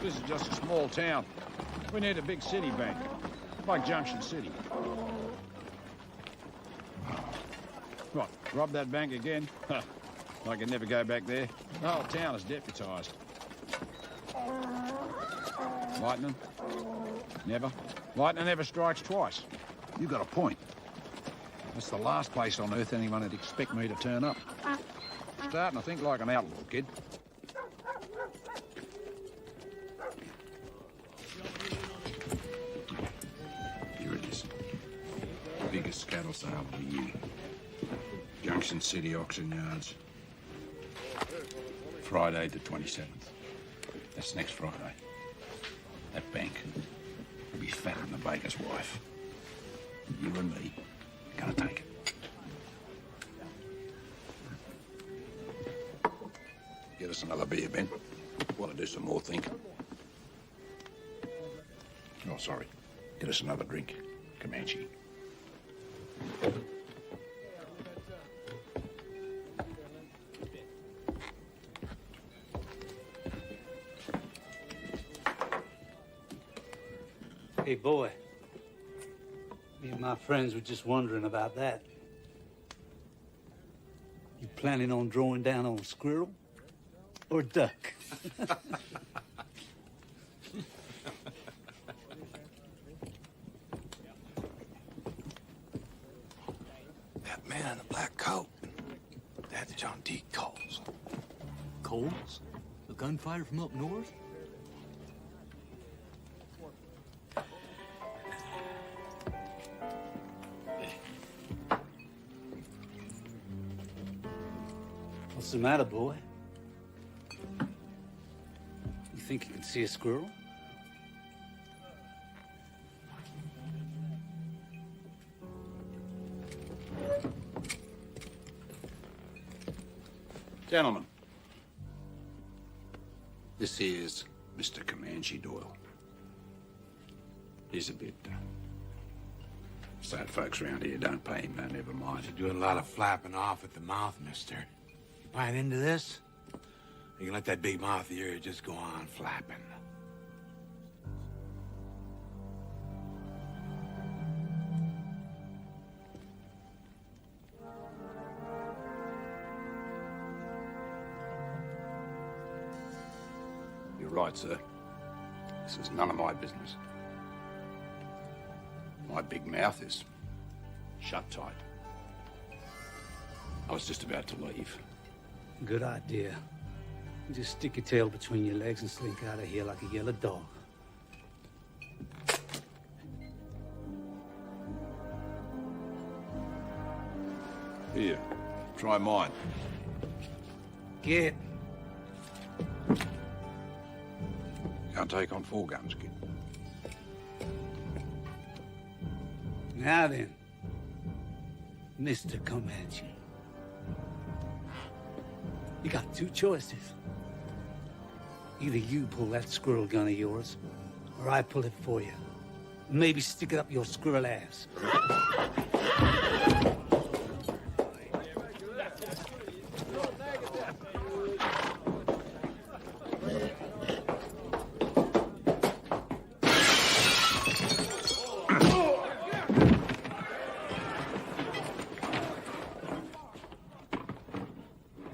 S5: This is just a small town. We need a big city bank, like Junction City. What, rob that bank again? I can never go back there. The whole town is deputized. Lightning? Never. Lightning never strikes twice. You got a point. That's the last place on earth anyone would expect me to turn up. Starting to think like an outlaw, kid. Here it is. The biggest cattle sale of the year. Junction City Auction Yards. Friday the 27th. That's next Friday. That bank will be fatter than the baker's wife. You and me are gonna take it. Get us some Another beer, Ben? Want to do some more thinking? Oh, sorry. Get us another drink, Comanche.
S1: Hey, boy. Me and my friends were just wondering about that. You planning on drawing down on a squirrel or duck?
S22: That man in the black coat. That's John D. Coles.
S4: Coles? The gunfighter from up north?
S1: What's the matter, boy? You think you can see a squirrel?
S5: Gentlemen, this is Mr. Comanche Doyle. He's a bit sad folks around here don't pay him, no, never mind.
S22: You're doing a lot of flapping off at the mouth, mister. Buying into this? You can let that big mouth of yours just go on flapping.
S5: You're right, sir. This is none of my business. My big mouth is shut tight. I was just about to leave.
S1: Good idea. Just stick your tail between your legs and slink out of here like a yellow dog.
S5: Here, try mine.
S1: Get.
S5: Can't take on 4 guns, kid.
S1: Now then, Mr. Comanche. You got 2 choices. Either you pull that squirrel gun of yours, or I pull it for you. Maybe stick it up your squirrel ass.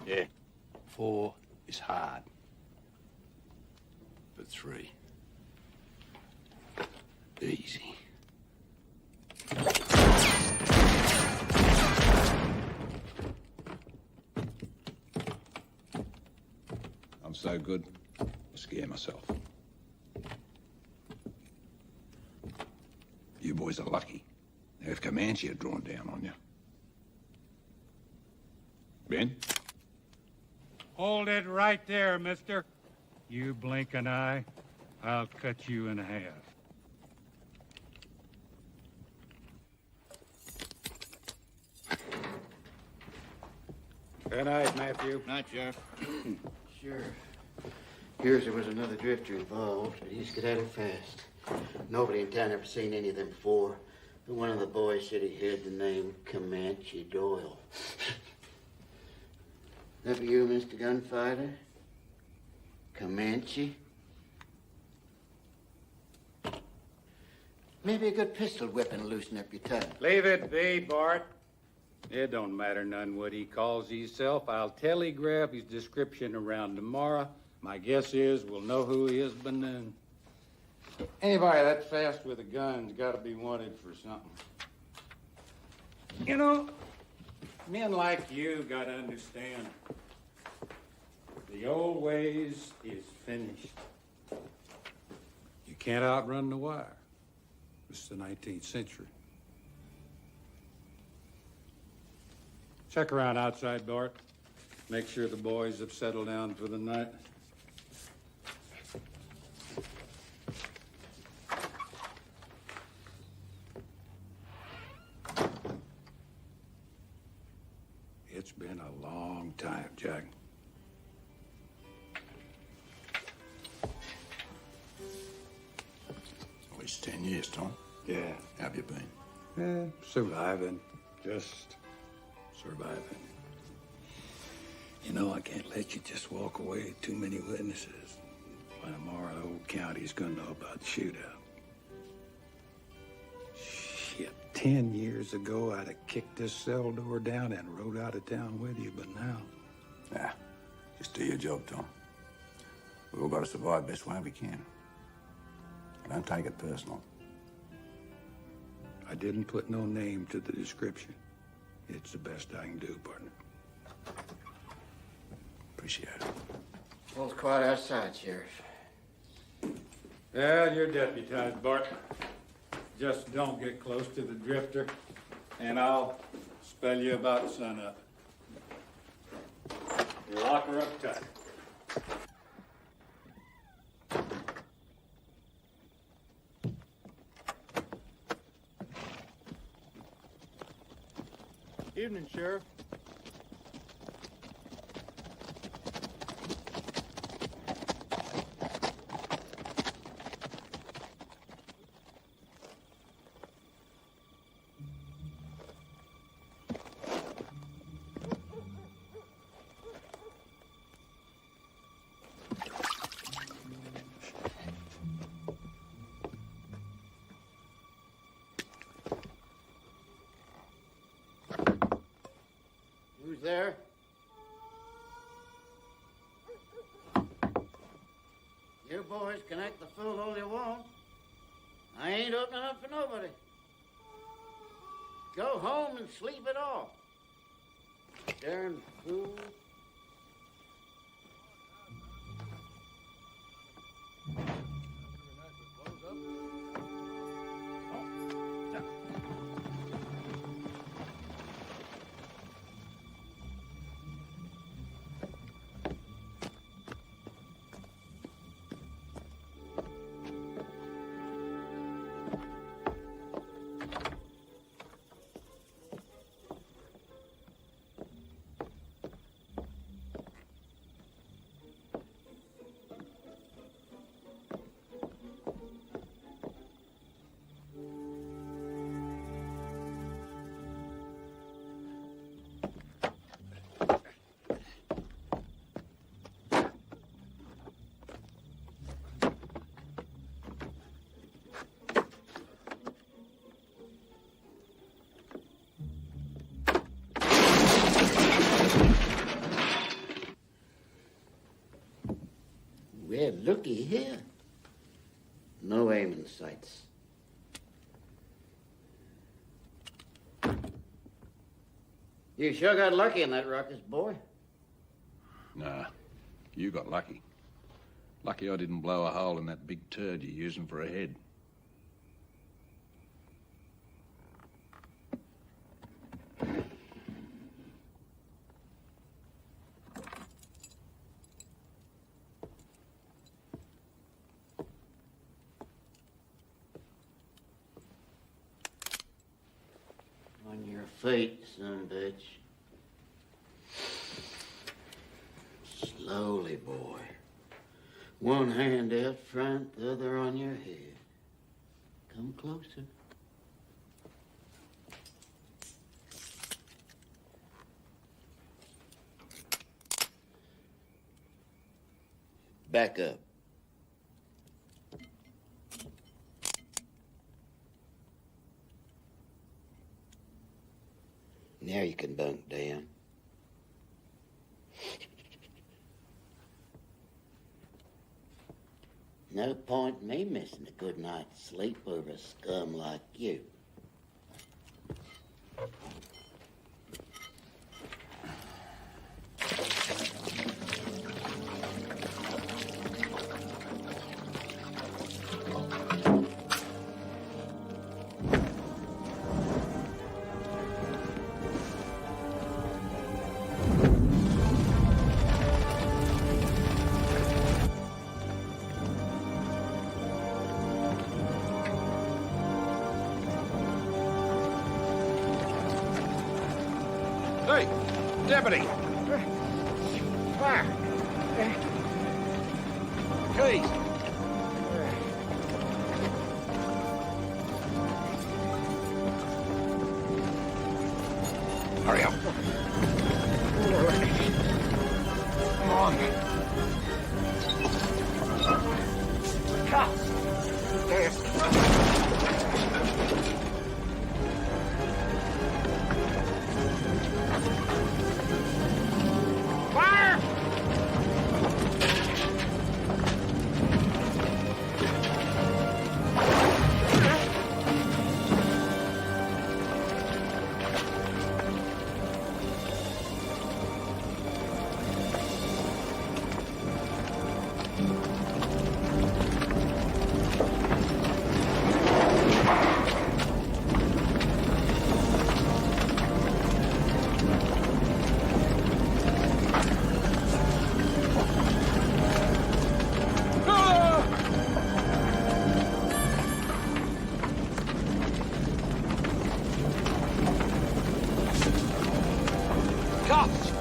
S5: Yeah, 4 is hard. But 3, easy. I'm so good, I scare myself. You boys are lucky. Now, if Comanche had drawn down on you. Ben?
S23: Hold it right there, mister. You blink an eye, I'll cut you in half.
S13: Good night, Matthew.
S8: Night, Sheriff. Sure. Here's there was another drifter involved, but he's skedaddled fast. Nobody in town ever seen any of them before. But one of the boys said he heard the name Comanche Doyle. That be you, Mr. Gunfighter? Comanche? Maybe a good pistol whipping will loosen up your tongue.
S13: Leave it be, Bart. It don't matter none what he calls himself. I'll telegraph his description around tomorrow. My guess is we'll know who he is by noon. Anybody that fast with a gun's got to be wanted for something. You know, men like you got to understand. The old ways is finished. You can't outrun the wire. It's the 19th century. Check around outside, Bart. Make sure the boys have settled down for the night. It's been a long time, Jack.
S5: It's 10 years, Tom.
S4: Yeah.
S5: How have you been?
S4: Surviving. Just surviving. You know, I can't let you just walk away. Too many witnesses. By tomorrow, the whole county's gonna know about the shootout. Shit, 10 years ago, I'd have kicked this cell door down and rode out of town with you, but now...
S5: Yeah, just do your job, Tom. We've all got to survive best way we can. Don't take it personal.
S4: I didn't put no name to the description. It's the best I can do, partner.
S5: Appreciate it.
S20: Well, it's quiet outside, Sheriff.
S13: Well, you're deputized, Bart. Just don't get close to the drifter, and I'll spell you about sunup. You lock her up tight.
S3: Evening, Sheriff.
S8: Who's there? You boys can act the fool all you want. I ain't opening up for nobody. Go home and sleep it off. Darn fool. Well, looky here. No aiming sights. You sure got lucky in that ruckus, boy.
S5: Nah, you got lucky. Lucky I didn't blow a hole in that big turd you're using for a head.
S8: On your feet, son bitch. Slowly, boy. One hand out front, the other on your head. Come closer. Back up. Now you can bunk down. No point in me missing a good night's sleep over a scum like you.
S5: Hey, deputy! Keys! Hurry up. Come on.
S3: Cops!
S5: Yes.
S3: Fire!
S5: Cops!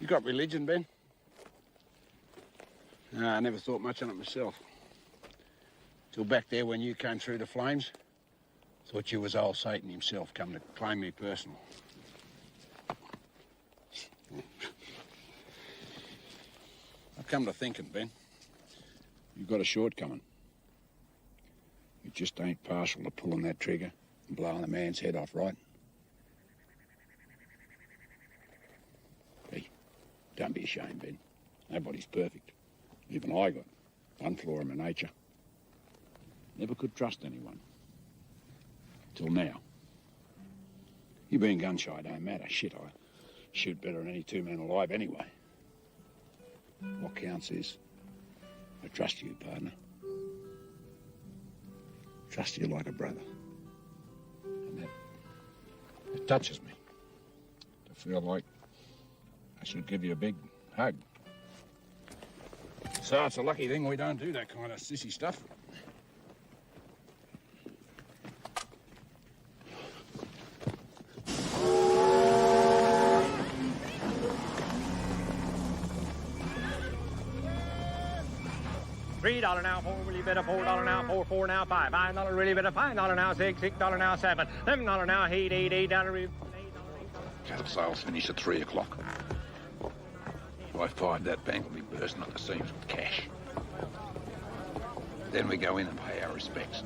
S5: You got religion, Ben? No, I never thought much on it myself. Till back there when you came through the flames. Thought you was old Satan himself come to claim me personal. I've come to thinking, Ben. You've got a shortcoming. You just ain't partial to pulling that trigger and blowing a man's head off, right? Hey, don't be ashamed, Ben. Nobody's perfect. Even I got one flaw in my nature. Never could trust anyone. Till now. You being gun-shy don't matter. Shit, I shoot better than any two men alive anyway. What counts is I trust you, partner. Trust you like a brother. And that touches me. To feel like I should give you a big hug. So it's a lucky thing we don't do that kind of sissy stuff.
S3: $3 now, $4 really better, $4 now, $4 now, $5 really better, $5 now, $6 now, $7, $11 now, $8 really.
S4: Cattle sales finish at 3 o'clock. By 5, that bank will be bursting at the seams with cash. Then we go in and pay our respects.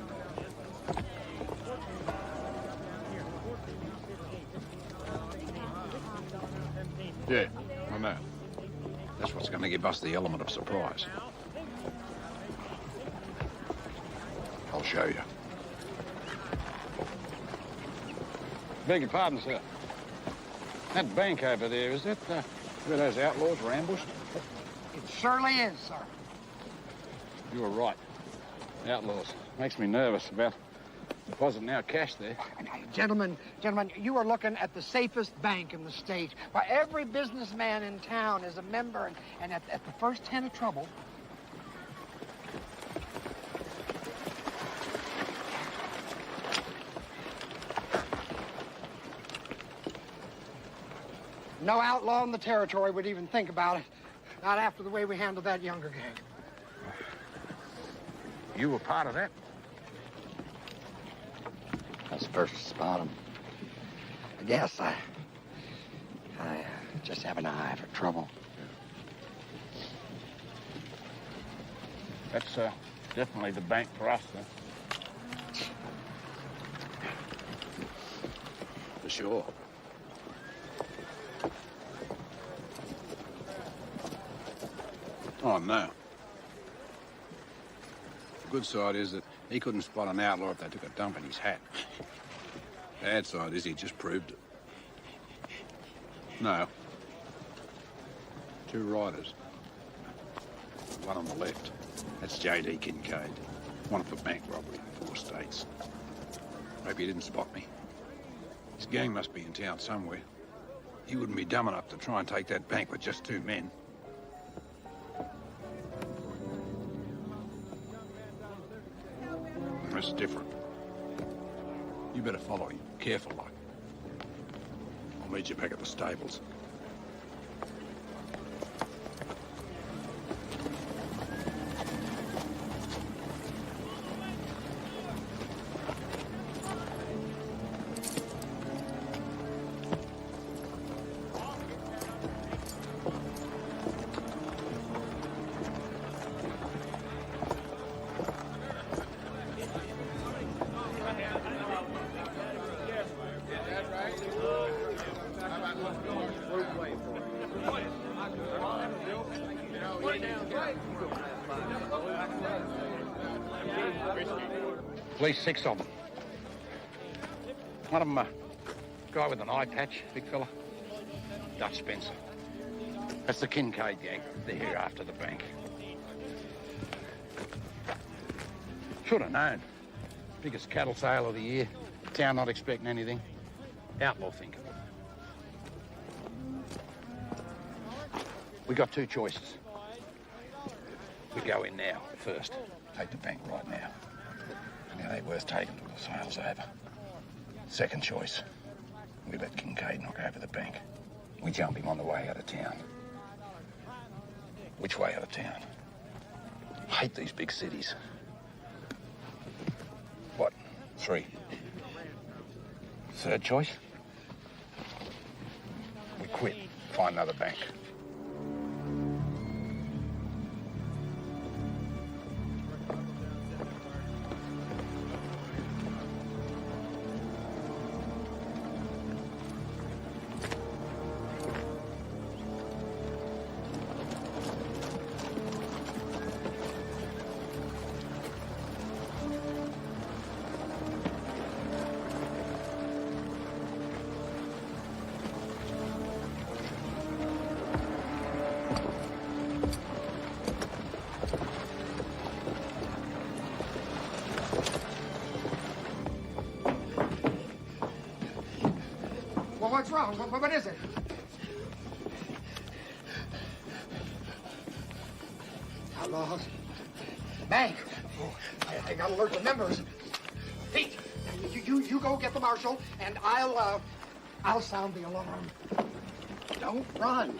S4: Yeah, I know. That's what's going to give us the element of surprise. I'll show you.
S5: Beg your pardon, sir. That bank over there, is that where those outlaws were ambushed?
S8: It certainly is, sir.
S5: You were right. Outlaws. Makes me nervous about depositing our cash there.
S8: Gentlemen, you are looking at the safest bank in the state. Why, every businessman in town is a member, and at the first hint of trouble, no outlaw in the territory would even think about it. Not after the way we handled that younger gang.
S5: You were part of that?
S20: I was first to spot him. I guess I just have an eye for trouble.
S5: That's definitely the bank for us, then. For sure. Oh, no. The good side is that he couldn't spot an outlaw if they took a dump in his hat. Bad side is he just proved it. No. 2 riders. One on the left. That's J.D. Kincaid. Wanted for bank robbery in 4 states. Hope he didn't spot me. His gang must be in town somewhere. He wouldn't be dumb enough to try and take that bank with just 2 men. That's different. You better follow him. Careful, like. I'll meet you back at the stables. At least 6 of them. One of them, a guy with an eye patch, big fella. Dutch Spencer. That's the Kincaid gang. They're here after the bank. Should have known. Biggest cattle sale of the year. Town not expecting anything. Outlaw thinking. We got 2 choices. We go in now, first. Take the bank right now. It ain't worth taking till the sale's over. Second choice. We let Kincaid knock over the bank. We jump him on the way out of town. Which way out of town? I hate these big cities. What? 3. Third choice? We quit. Find another bank.
S3: Well, what's wrong? What is it? Outlaws. Bank. They got alert the members. Pete, you go get the marshal, and I'll sound the alarm. Don't run.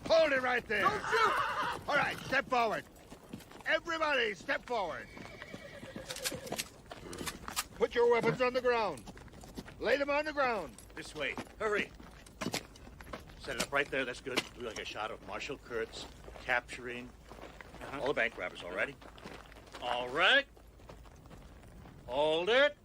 S2: Hold it right there. Don't shoot! All right, step forward. Everybody, step forward. Put your weapons on the ground. Lay them on the ground.
S7: This way. Hurry. Set it up right there. That's good. Do like a shot of Marshal Kurtz capturing all the bank robbers. All righty? All right. Hold it.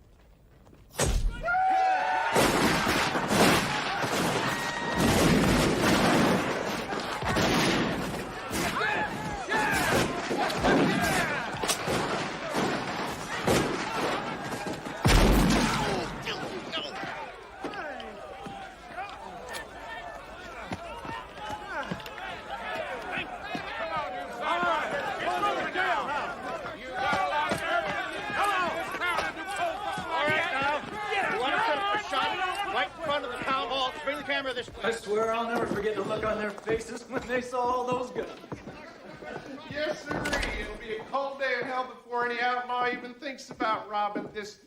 S11: forget the look on their faces when they saw all those guns.
S12: Yes, sirree. It'll be a cold day of hell before any outlaw even thinks about robbing this.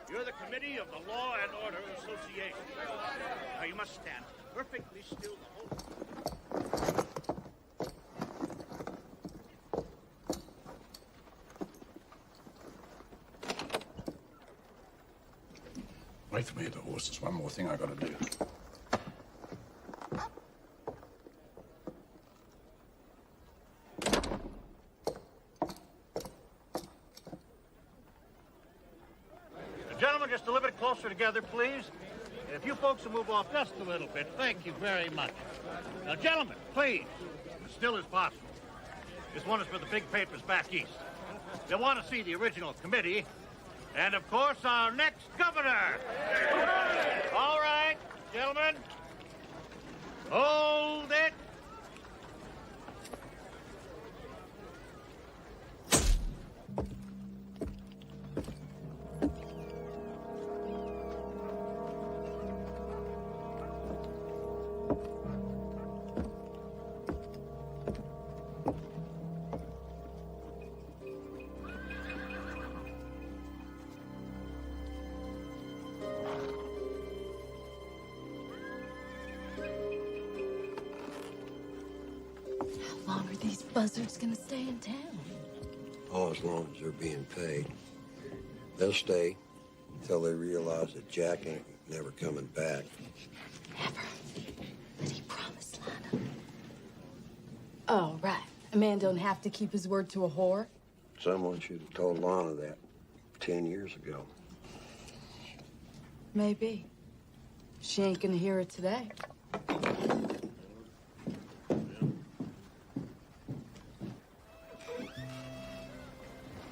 S7: You're the committee of the Law and Order Association. Now you must stand perfectly still the whole time.
S5: Wait for me at the horse. There's one more thing I gotta do.
S7: Gentlemen, just a little bit closer together, please. If you folks will move off just a little bit, thank you very much. Now, gentlemen, please, as still as possible. This one is for the big papers back east. They want to see the original committee, and of course, our next governor. All right, gentlemen, hold it.
S19: How long are these buzzards gonna stay in town?
S22: Oh, as long as they're being paid. They'll stay until they realize that Jack ain't never coming back.
S19: But he promised Lana. Oh, right. A man don't have to keep his word to a whore.
S22: Someone should have told Lana that 10 years ago.
S19: Maybe. She ain't gonna hear it today.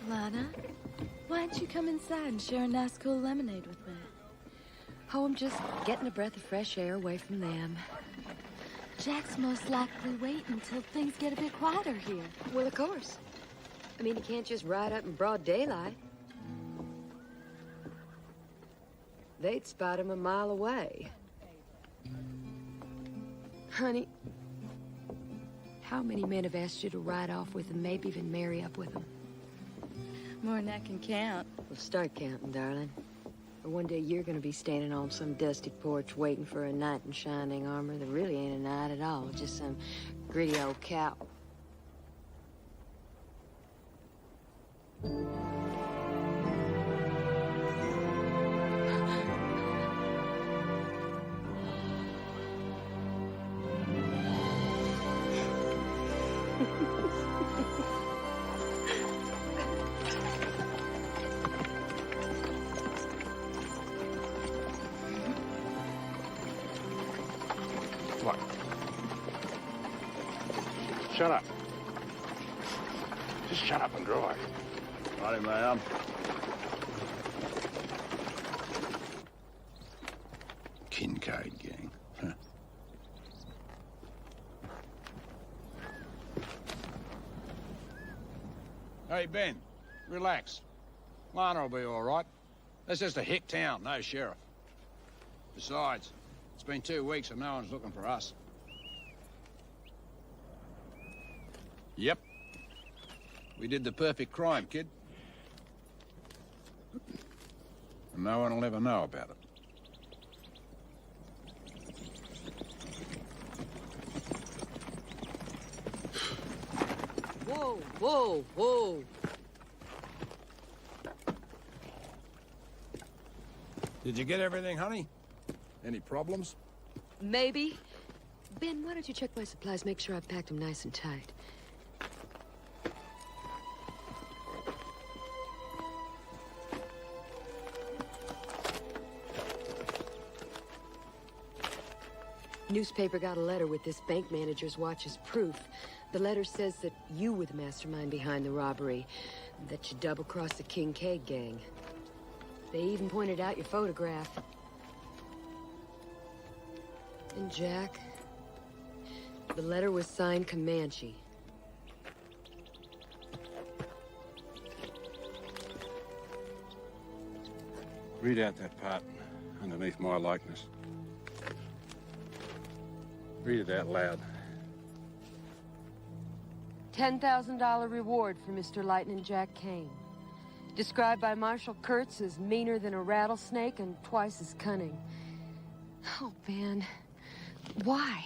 S14: Lana, why don't you come inside and share a nice cool lemonade with me?
S18: Oh, I'm just getting a breath of fresh air away from them.
S14: Jack's most likely waiting until things get a bit quieter here.
S18: Well, of course. I mean, he can't just ride up in broad daylight. They'd spot him a mile away. Honey, how many men have asked you to ride off with them, maybe even marry up with them?
S14: More than I can count.
S18: Well, start counting, darling. Or one day you're gonna be standing on some dusty porch waiting for a knight in shining armor that really ain't a knight at all, just some gritty old cow.
S5: What? Shut up. Just shut up and drive. Righty, ma'am. Kincaid gang. Huh. Hey, Ben, relax. Lana will be all right. That's just a hick town, no sheriff. Besides, it's been 2 weeks and no one's looking for us. Yep. We did the perfect crime, kid. And no one will ever know about it.
S18: Whoa, whoa, whoa.
S5: Did you get everything, honey? Any problems?
S18: Maybe. Ben, why don't you check my supplies, make sure I've packed them nice and tight. Newspaper got a letter with this bank manager's watch as proof. The letter says that you were the mastermind behind the robbery, that you double-crossed the Kincaid gang. They even pointed out your photograph. And Jack, the letter was signed Comanche.
S5: Read out that part underneath my likeness. Read it out loud.
S18: $10,000 reward for Mr. Lightning Jack Kane. Described by Marshal Kurtz as meaner than a rattlesnake and twice as cunning. Oh, Ben. Why?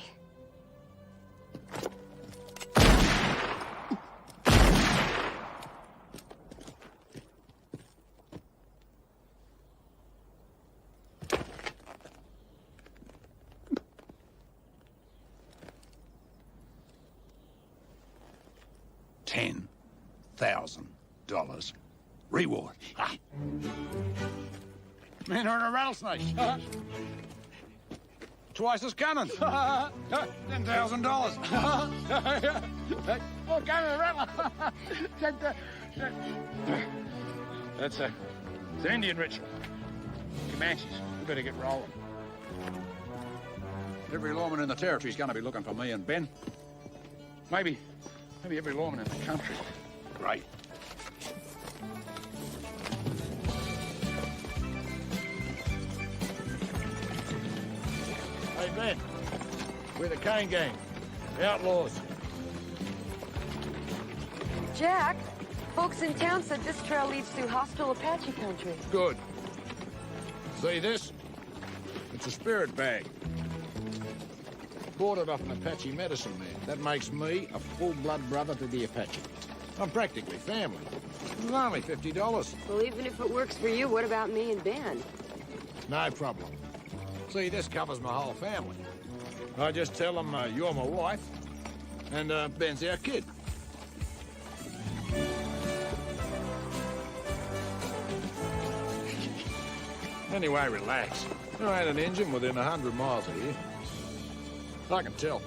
S5: $10,000 reward. Ha. Man are a rattlesnake. Twice as cunning. $10,000. Oh, cunning rattle. It's an Indian ritual. Comanches. We better get rolling. Every lawman in the territory's gonna be looking for me and Ben. Maybe every lawman in the country. Great.
S7: Hey, Ben. We're the Kane gang. The outlaws.
S18: Jack, folks in town said this trail leads through hostile Apache country.
S5: Good. See this? It's a spirit bag. Bought it off an Apache medicine man. That makes me a full-blood brother to the Apache. I'm practically family. It's only $50.
S18: Well, even if it works for you, what about me and Ben?
S5: No problem. See, this covers my whole family. I just tell them you're my wife, and Ben's our kid. Anyway, relax. There ain't an engine within 100 miles of here. I can tell.